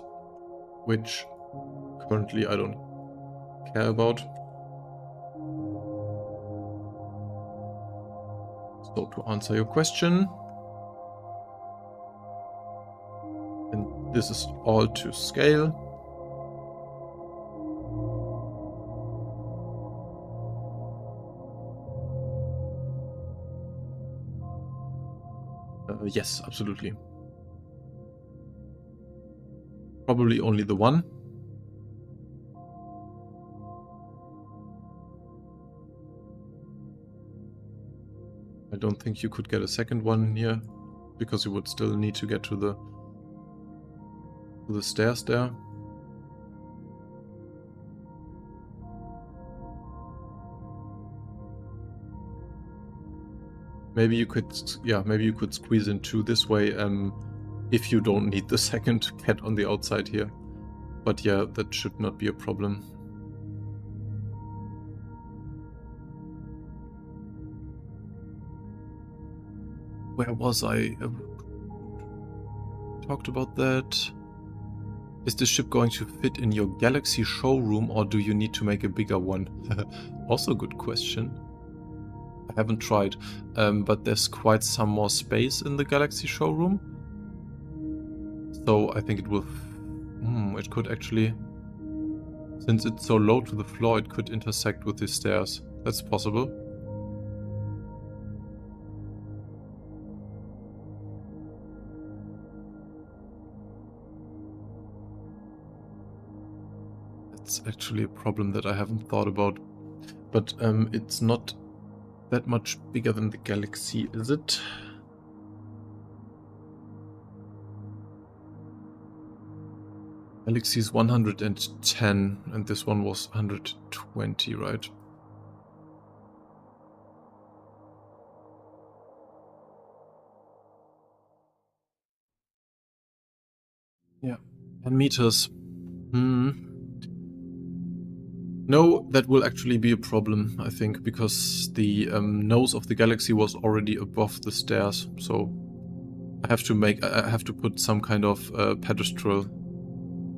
which currently I don't care about. So to answer your question, and this is all to scale. Yes, absolutely. Probably only the one. I don't think you could get a second one here, because you would still need to get to the stairs there. Maybe you could, yeah, maybe you could squeeze in two this way, if you don't need the second cat on the outside here. But yeah, that should not be a problem. Where was I? Talked about that. Is the ship going to fit in your Galaxy showroom, or do you need to make a bigger one? Also good question. I haven't tried, but there's quite some more space in the Galaxy showroom. So I think it will... it could actually... Since it's so low to the floor, it could intersect with the stairs. That's possible. That's actually a problem that I haven't thought about. But it's not that much bigger than the Galaxy, is it? Galaxy is 110 and this one was 120, right? Yeah, 10 meters. No, that will actually be a problem, I think, because the nose of the Galaxy was already above the stairs, so I have to put some kind of pedestal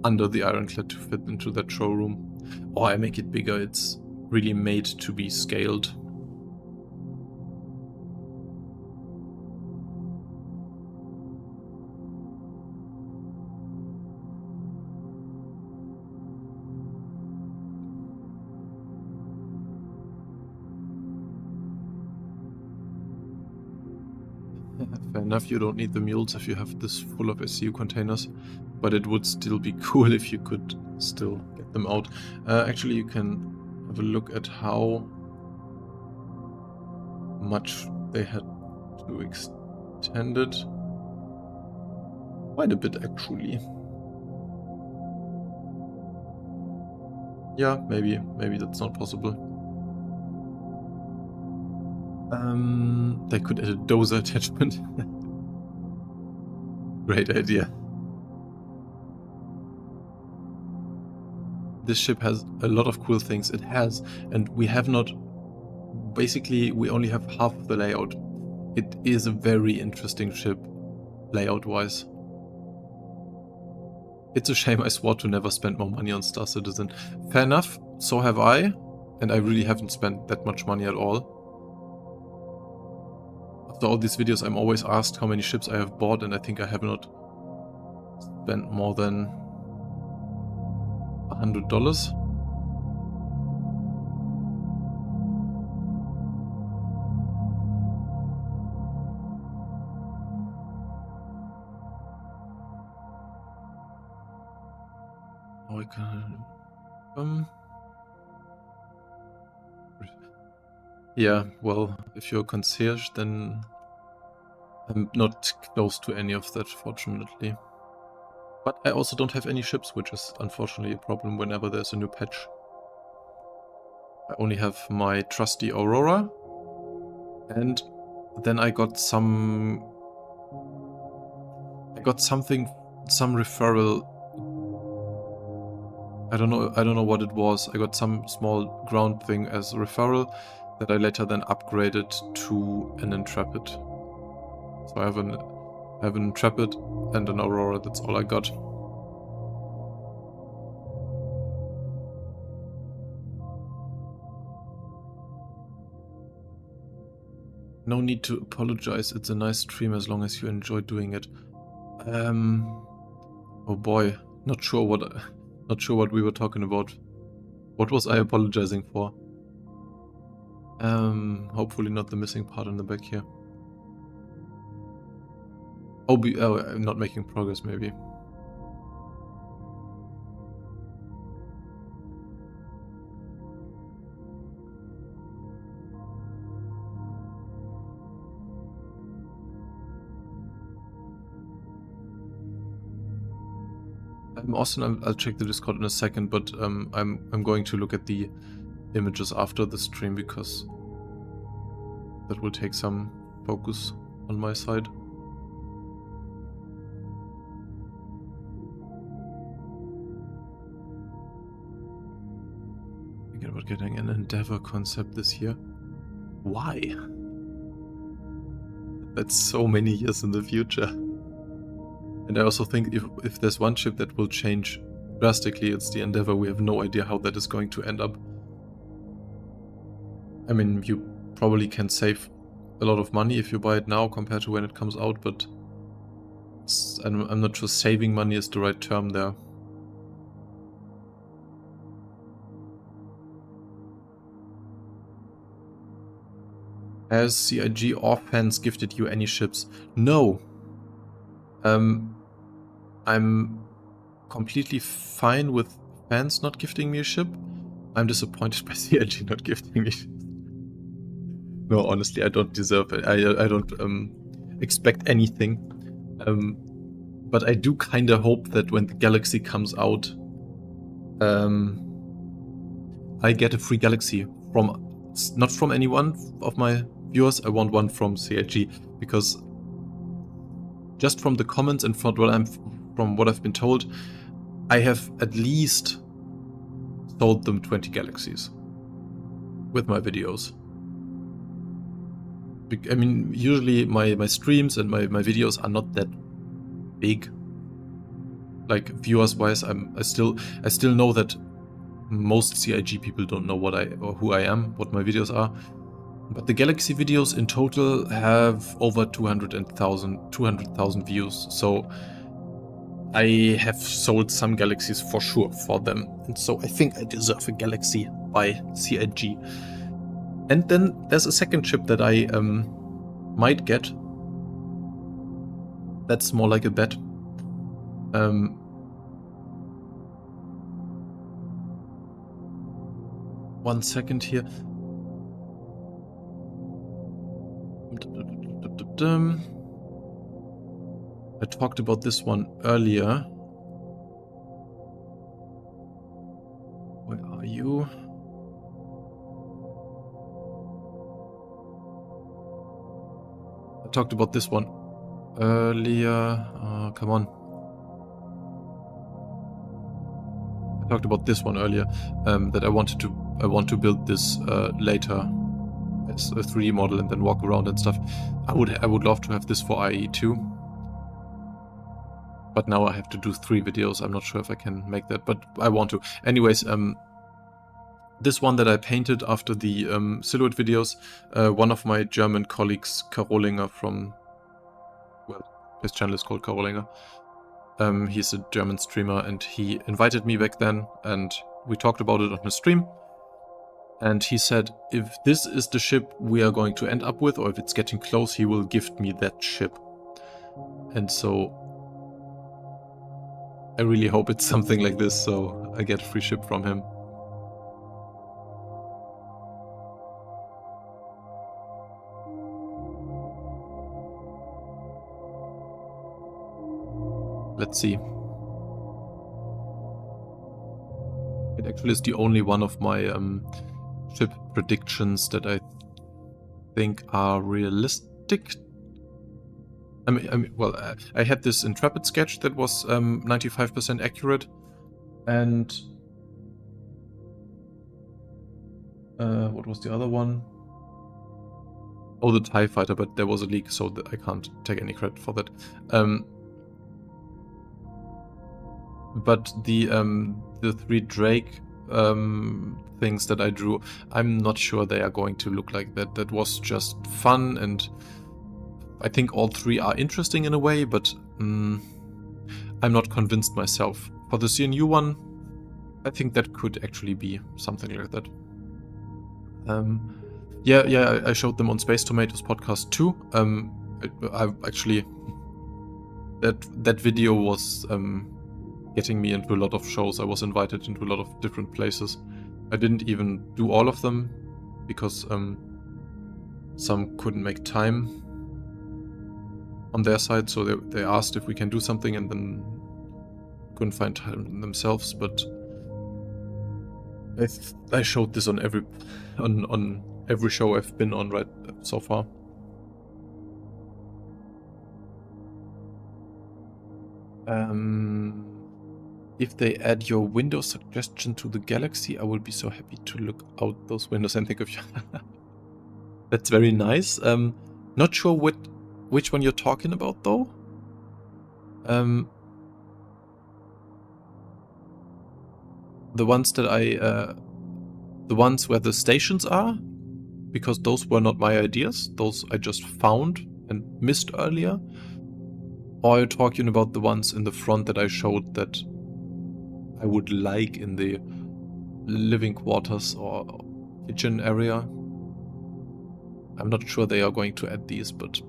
under the Ironclad to fit into that showroom. Or I make it bigger. It's really made to be scaled. Fair enough, you don't need the mules if you have this full of SCU containers, but it would still be cool if you could still get them out. Actually, you can have a look at how much they had to extend it. Quite a bit, actually. Yeah, maybe that's not possible. They could add a dozer attachment. Great idea. This ship has a lot of cool things. It has, and we have not... Basically, we only have half of the layout. It is a very interesting ship, layout-wise. It's a shame I swore to never spend more money on Star Citizen. Fair enough, so have I, and I really haven't spent that much money at all. After all these videos, I'm always asked how many ships I have bought, and I think I have not spent more than $100. Yeah, well, if you're a concierge, then I'm not close to any of that, fortunately. But I also don't have any ships, which is unfortunately a problem whenever there's a new patch. I only have my trusty Aurora, and then I got some referral. I don't know what it was. I got some small ground thing as a referral that I later then upgraded to an Intrepid. So I have an Intrepid and an Aurora, that's all I got. No need to apologize, it's a nice stream as long as you enjoy doing it. Oh boy, not sure what we were talking about. What was I apologizing for? Hopefully not the missing part in the back here. Oh, I'm not making progress, maybe. Austin, I'll check the Discord in a second, but I'm going to look at the images after the stream because that will take some focus on my side. Thinking about getting an Endeavor concept this year. Why? That's so many years in the future. And I also think if there's one ship that will change drastically, it's the Endeavor. We have no idea how that is going to end up. I mean, you probably can save a lot of money if you buy it now compared to when it comes out, but I'm not sure saving money is the right term there. Has CIG or fans gifted you any ships? No. I'm completely fine with fans not gifting me a ship. I'm disappointed by CIG not gifting me ships. No, honestly, I don't deserve it. I don't expect anything. But I do kind of hope that when the Galaxy comes out, I get a free Galaxy not from any one of my viewers. I want one from CIG, because just from the comments and from what I've been told, I have at least sold them 20 Galaxies with my videos. I mean, usually my streams and my videos are not that big. Like viewers wise, I still know that most CIG people don't know who I am, what my videos are. But the Galaxy videos in total have over 200,000 views, so I have sold some Galaxies for sure for them. And so I think I deserve a Galaxy by CIG. And then there's a second ship that I might get. That's more like a bet. 1 second here. I talked about this one earlier. Where are you? I talked about this one earlier. Come on. I talked about this one earlier. That I want to build this later as a 3D model and then walk around and stuff. I would love to have this for IE2. But now I have to do 3 videos. I'm not sure if I can make that, but I want to. Anyways, this one that I painted after the silhouette videos, one of my German colleagues, Karolinger from, well, his channel is called Karolinger. He's a German streamer and he invited me back then and we talked about it on his stream. And he said, if this is the ship we are going to end up with, or if it's getting close, he will gift me that ship. And so I really hope it's something like this, so I get free ship from him. Let's see. It actually is the only one of my ship predictions that I think are realistic. Well, I had this Intrepid sketch that was 95% accurate, and what was the other one? Oh, the TIE Fighter, but there was a leak, so I can't take any credit for that. But the 3 Drake things that I drew, I'm not sure they are going to look like that. That was just fun, and I think all 3 are interesting in a way, but I'm not convinced myself. For the CNU one, I think that could actually be something like that. Yeah, I showed them on Space Tomatoes podcast too. I actually, that video was getting me into a lot of shows. I was invited into a lot of different places. I didn't even do all of them because some couldn't make time on their side, so they asked if we can do something and then couldn't find time themselves. But I showed this on every show I've been on right so far. If they add your window suggestion to the Galaxy, I will be so happy to look out those windows and think of you. That's very nice. Not sure which one you're talking about though. The ones that the ones where the stations are, because those were not my ideas. Those I just found and missed earlier. Or are you talking about the ones in the front that I showed that I would like in the living quarters or kitchen area? I'm not sure they are going to add these, but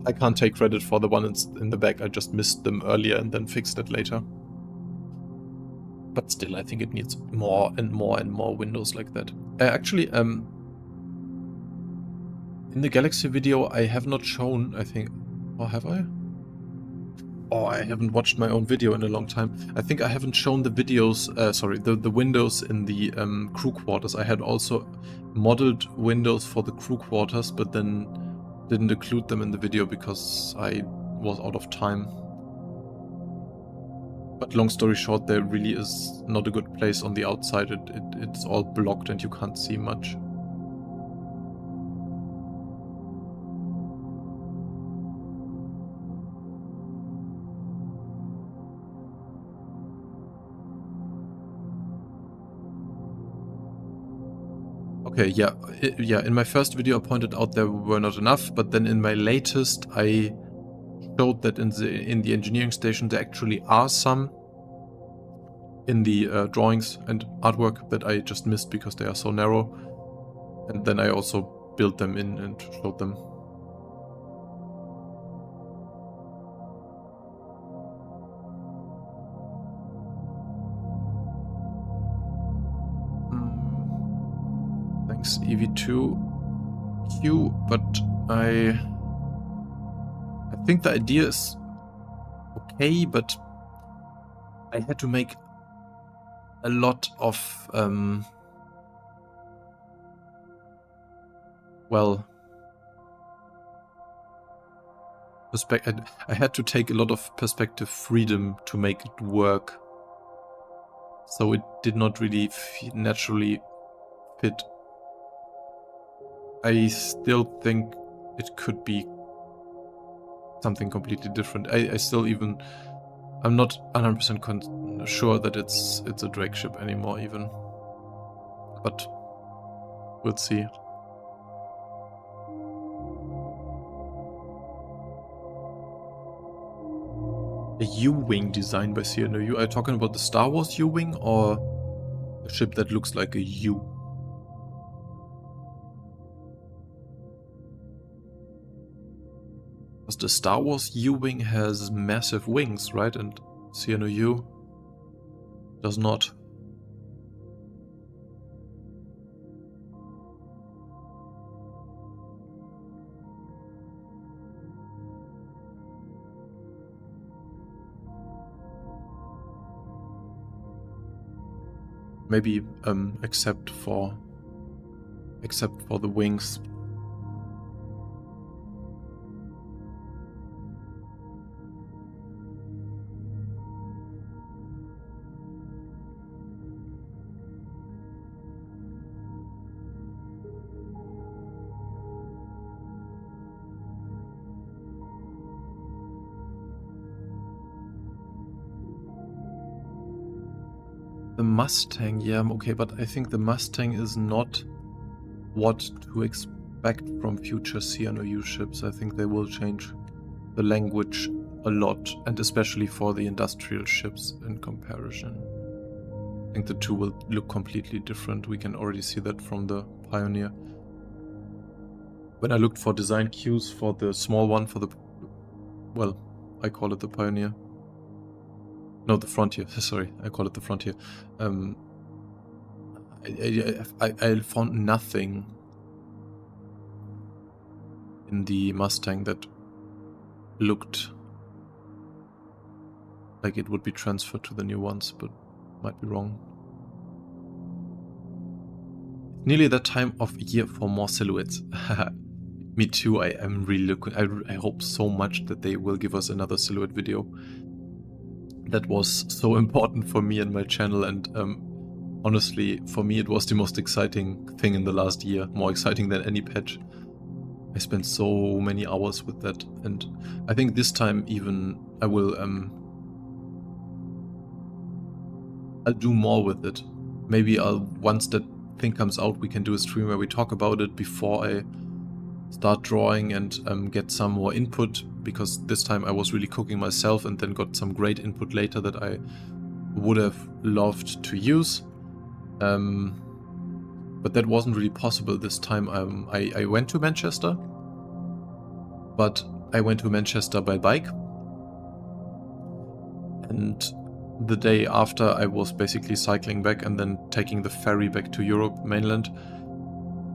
I can't take credit for the one in the back. I just missed them earlier and then fixed it later. But still, I think it needs more and more and more windows like that. Actually, in the Galaxy video, I have not shown, I think... Or have I? Oh, I haven't watched my own video in a long time. I think I haven't shown the videos, the windows in the crew quarters. I had also modeled windows for the crew quarters, but then didn't include them in the video because I was out of time. But long story short, there really is not a good place on the outside. It's all blocked and you can't see much. Okay, yeah, in my first video I pointed out there were not enough, but then in my latest I showed that in the engineering station there actually are some in the drawings and artwork that I just missed because they are so narrow. And then I also built them in and showed them. Thanks EV2Q, but I think the idea is okay, but I had to make a lot of I had to take a lot of perspective freedom to make it work, so it did not really naturally fit. I still think it could be something completely different. I'm not 100% sure that it's a Drake ship anymore even, but we'll see. A U-Wing designed by CNU. Are you talking about the Star Wars U-Wing or a ship that looks like a U? Because the Star Wars U-Wing has massive wings, right? And CNOU does not. Maybe except for the wings. The Mustang, yeah, okay, but I think the Mustang is not what to expect from future CNOU ships. I think they will change the language a lot, and especially for the industrial ships in comparison. I think the two will look completely different. We can already see that from the Pioneer. When I looked for design cues for the small one, for the, well, I call it the Pioneer. No, the Frontier. Sorry, I call it the Frontier. I found nothing in the Mustang that looked like it would be transferred to the new ones, but might be wrong. Nearly that time of year for more silhouettes. Me too. I am really looking. I hope so much that they will give us another silhouette video. That was so important for me and my channel, and honestly, for me it was the most exciting thing in the last year, more exciting than any patch. I spent so many hours with that, and I think this time even I will I'll do more with it. Maybe once that thing comes out, we can do a stream where we talk about it before I start drawing and get some more input, because this time I was really cooking myself and then got some great input later that I would have loved to use. But that wasn't really possible this time. I went to Manchester, but I went to Manchester by bike. And the day after I was basically cycling back and then taking the ferry back to Europe mainland,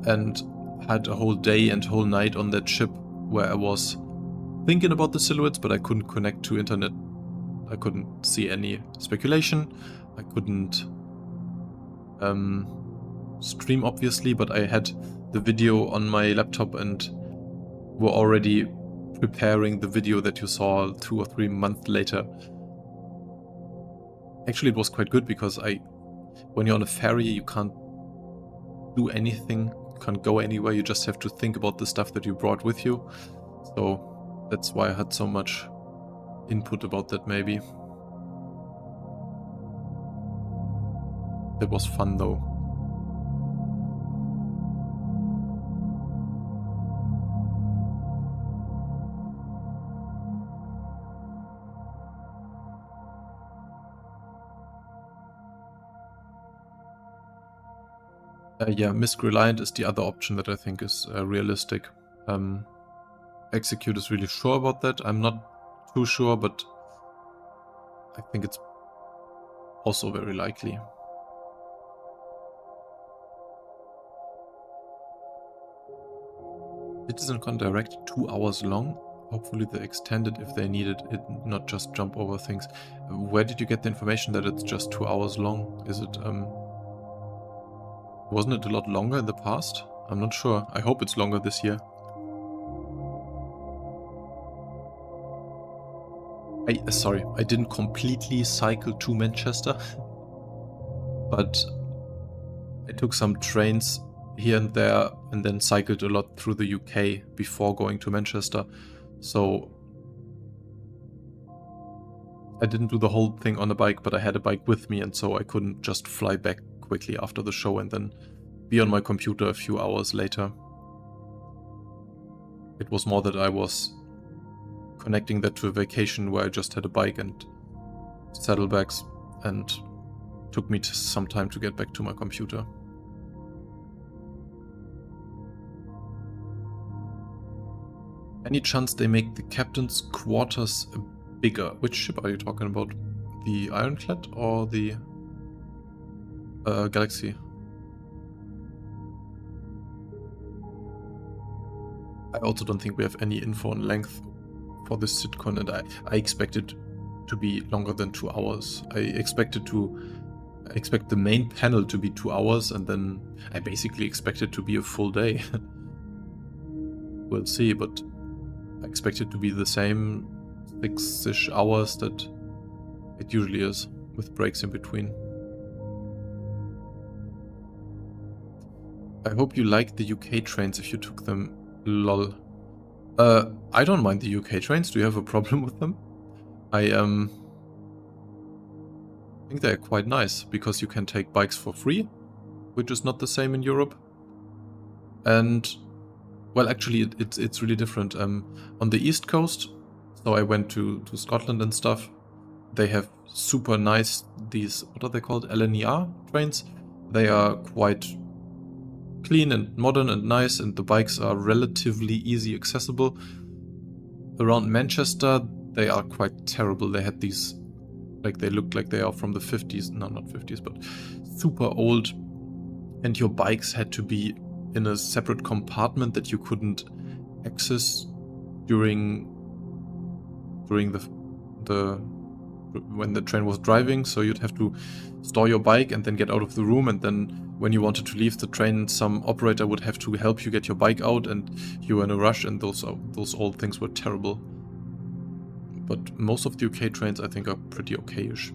and had a whole day and whole night on that ship where I was thinking about the silhouettes, but I couldn't connect to internet. I couldn't see any speculation. I couldn't stream, obviously, but I had the video on my laptop and were already preparing the video that you saw 2 or 3 months later. Actually, it was quite good because when you're on a ferry, you can't do anything, can't go anywhere, you just have to think about the stuff that you brought with you. So that's why I had so much input about that, maybe. That was fun though. Yeah, Misc Reliant is the other option that I think is realistic. Execute is really sure about that. I'm not too sure, but I think it's also very likely. CitizenCon Direct 2 hours long. Hopefully they extend it if they needed it, not just jump over things. Where did you get the information that it's just 2 hours long? Is it wasn't it a lot longer in the past? I'm not sure. I hope it's longer this year. Sorry, I didn't completely cycle to Manchester, but I took some trains here and there and then cycled a lot through the UK before going to Manchester. So I didn't do the whole thing on a bike, but I had a bike with me, and so I couldn't just fly back quickly after the show and then be on my computer a few hours later. It was more that I was connecting that to a vacation where I just had a bike and saddlebags, and took me some time to get back to my computer. Any chance they make the captain's quarters bigger? Which ship are you talking about? The Ironclad or the Galaxy? I also don't think we have any info on length for this sitcon, and I expect it to be longer than 2 hours. I expect the main panel to be 2 hours, and then I basically expect it to be a full day. We'll see, but I expect it to be the same 6-ish hours that it usually is, with breaks in between. I hope you liked the UK trains if you took them. Lol. I don't mind the UK trains. Do you have a problem with them? I think they're quite nice, because you can take bikes for free, which is not the same in Europe. And, well, actually, it's really different. On the East Coast, so I went to Scotland and stuff, they have super nice, these, what are they called, LNER trains? They are quite clean and modern and nice, and the bikes are relatively easy accessible. Around Manchester, they are quite terrible. They had these, like, they looked like they are from the 50s, no, not 50s, but super old, and your bikes had to be in a separate compartment that you couldn't access during the when the train was driving, so you'd have to store your bike and then get out of the room, and then when you wanted to leave the train, some operator would have to help you get your bike out, and you were in a rush, and those old things were terrible. But most of the UK trains, I think, are pretty okay-ish.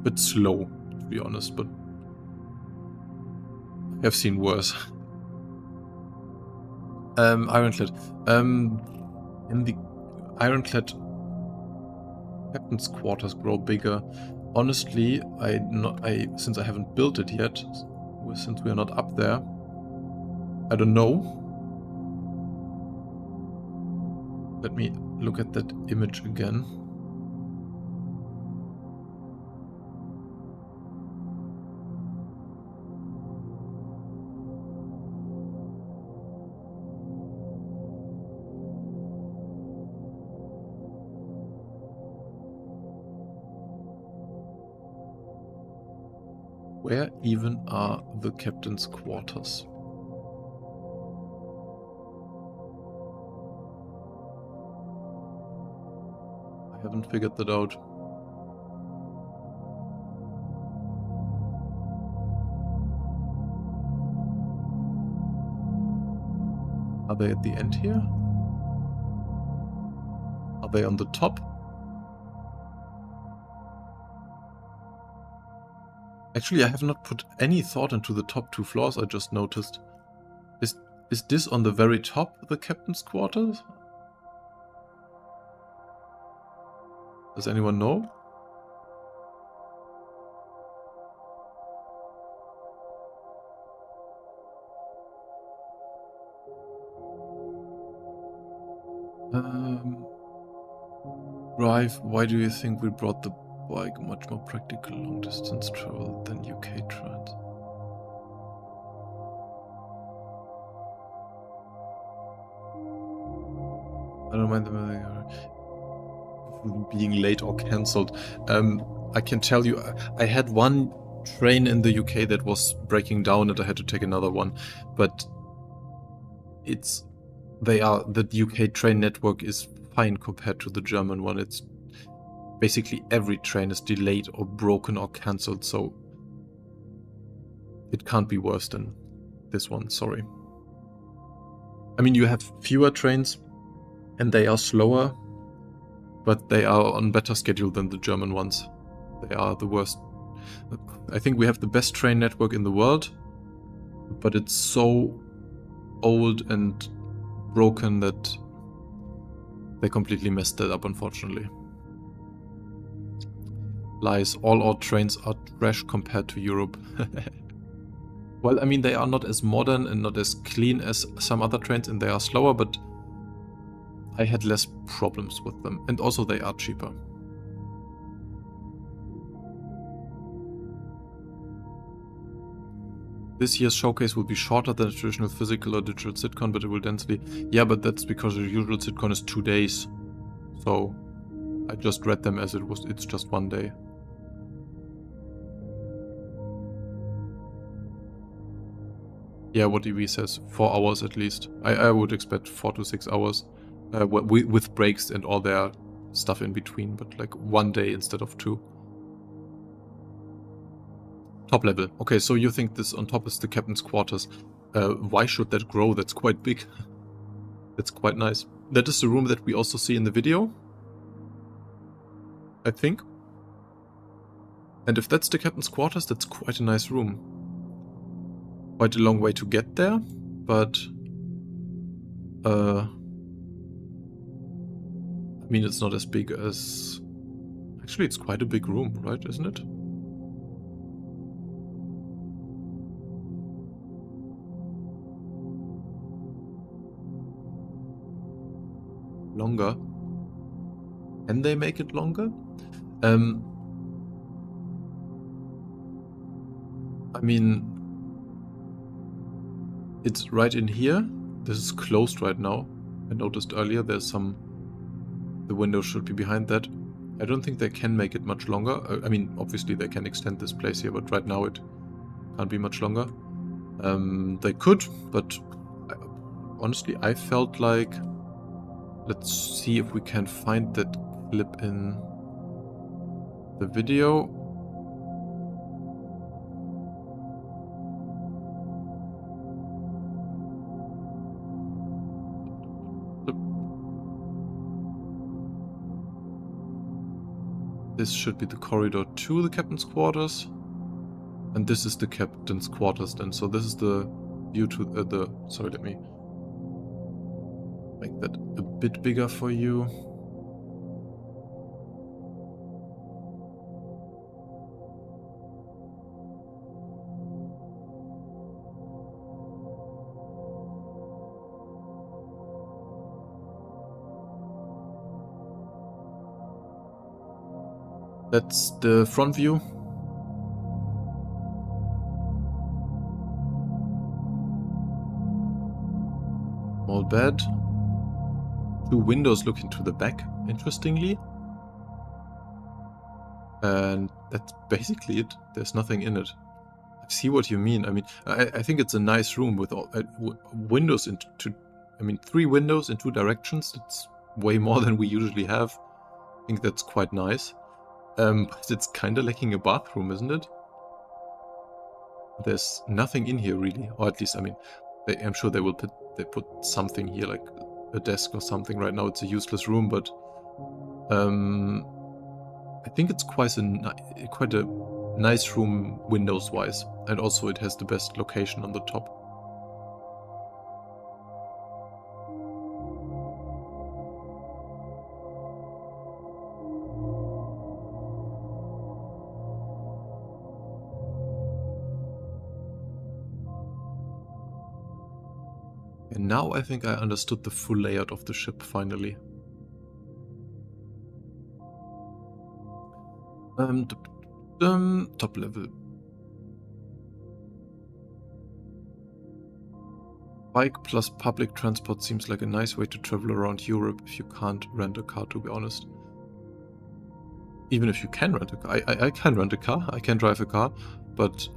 Bit slow, to be honest, but I've seen worse. Ironclad. In the Ironclad, captain's quarters grow bigger. Honestly, since I haven't built it yet, since we are not up there, I don't know. Let me look at that image again. Where even are the captain's quarters? I haven't figured that out. Are they at the end here? Are they on the top? Actually, I have not put any thought into the top 2 floors, I just noticed. Is this on the very top, the captain's quarters? Does anyone know? Drive, why do you think we brought the bike? Much more practical long distance travel than UK trains. I don't mind them being late or cancelled. I can tell you, I had one train in the UK that was breaking down and I had to take another one, but the UK train network is fine compared to the German one. It's basically every train is delayed or broken or cancelled, so it can't be worse than this one, sorry. I mean, you have fewer trains and they are slower, but they are on better schedule than the German ones. They are the worst. I think we have the best train network in the world, but it's so old and broken that they completely messed it up, unfortunately. Lies, all our trains are trash compared to Europe. Well, I mean, they are not as modern and not as clean as some other trains, and they are slower, but I had less problems with them. And also they are cheaper. This year's showcase will be shorter than a traditional physical or digital sitcon, but it will densely... Yeah, but that's because the usual sitcon is 2 days. So I just read them as it's just 1 day. Yeah, what EV says, 4 hours at least. I would expect 4 to 6 hours with breaks and all their stuff in between, but like 1 day instead of 2. Top level. Okay, so you think this on top is the captain's quarters. Why should that grow? That's quite big. That's quite nice. That is the room that we also see in the video, I think. And if that's the captain's quarters, that's quite a nice room. Quite a long way to get there, but I mean, it's not as big as... Actually, it's quite a big room, right? Isn't it? Longer. Can they make it longer? I mean, it's right in here. This is closed right now. I noticed earlier there's some... The window should be behind that. I don't think they can make it much longer. I mean, obviously they can extend this place here, but right now it can't be much longer. They could, but honestly, I felt like... Let's see if we can find that clip in the video. This should be the corridor to the captain's quarters. And this is the captain's quarters then. So this is the view to the... Sorry, let me make that a bit bigger for you. That's the front view. Small bed. 2 windows look into the back, interestingly. And that's basically it. There's nothing in it. I see what you mean. I mean, I think it's a nice room with all windows into... I mean, 3 windows in 2 directions. That's way more than we usually have. I think that's quite nice. But it's kind of lacking a bathroom, isn't it? There's nothing in here really, or at least, I mean, I'm sure they put something here, like a desk or something. Right now it's a useless room, but I think it's quite a nice room windows-wise, and also it has the best location on the top. And now I think I understood the full layout of the ship, finally. Top level. Bike plus public transport seems like a nice way to travel around Europe if you can't rent a car, to be honest. Even if you can rent a car. I can rent a car, I can drive a car, but...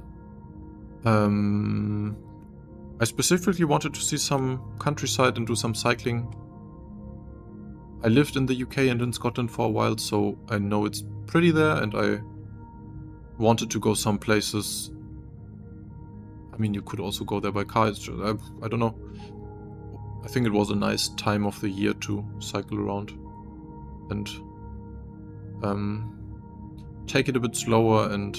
I specifically wanted to see some countryside and do some cycling. I lived in the UK and in Scotland for a while, so I know it's pretty there, and I wanted to go some places. I mean, you could also go there by car. It's just, I don't know. I think it was a nice time of the year to cycle around and take it a bit slower and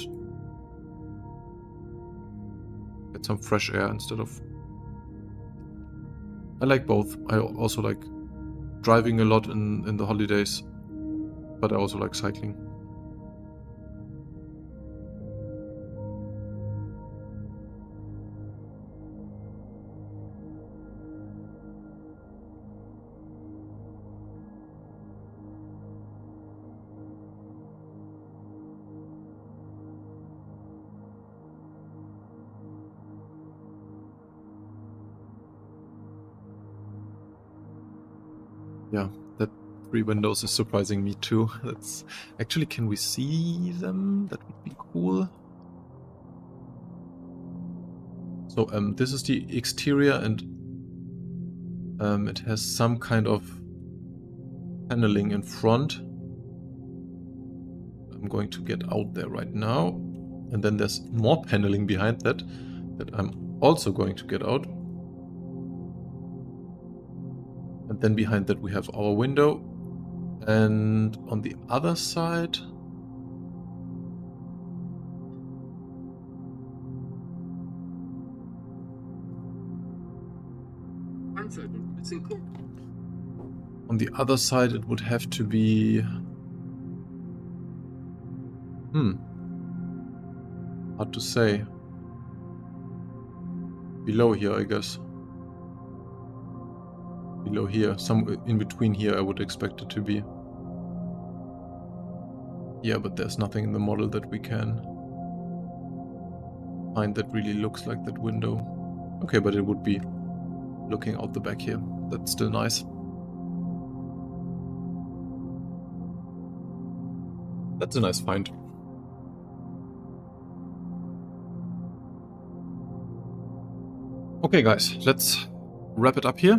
get some fresh air instead of... I like both. I also like driving a lot in the holidays, but I also like cycling. Yeah, that 3 windows is surprising me too. That's actually, can we see them? That would be cool. So this is the exterior, and it has some kind of paneling in front. I'm going to get out there right now. And then there's more paneling behind that I'm also going to get out. And then behind that we have our window. And on the other side... On the other side it would have to be... hard to say. Below here, I guess. Below here, somewhere in between here I would expect it to be. Yeah, but there's nothing in the model that we can find that really looks like that window. Okay, but it would be looking out the back here. That's still nice. That's a nice find. Okay guys, let's wrap it up here.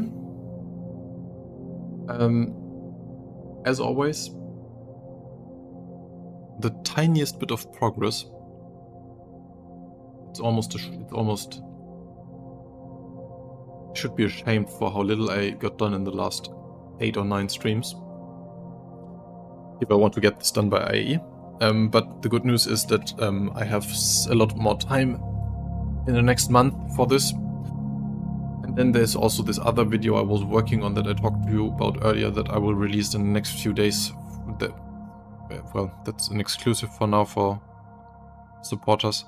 As always, the tiniest bit of progress. It's almost I should be ashamed for how little I got done in the last 8 or 9 streams. If I want to get this done by IE. But the good news is that I have a lot more time in the next month for this. And then there's also this other video I was working on that I talked to you about earlier that I will release in the next few days. Well, that's an exclusive for now for supporters.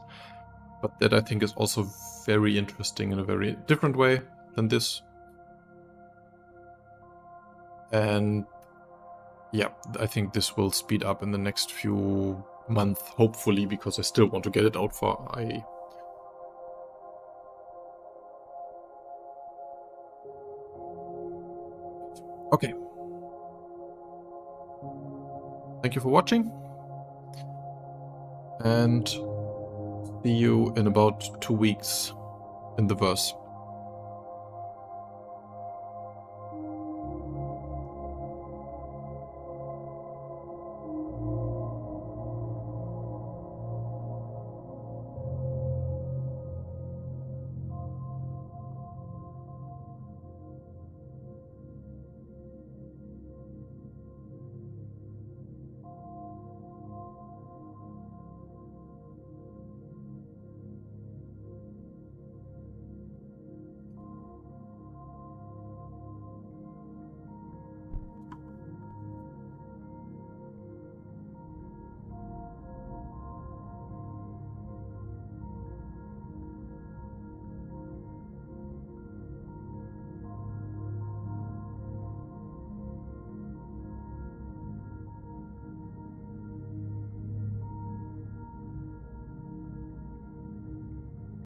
But that I think is also very interesting in a very different way than this. And yeah, I think this will speed up in the next few months, hopefully, because I still want to get it out for IE. Okay. Thank you for watching. And see you in about 2 weeks in the verse.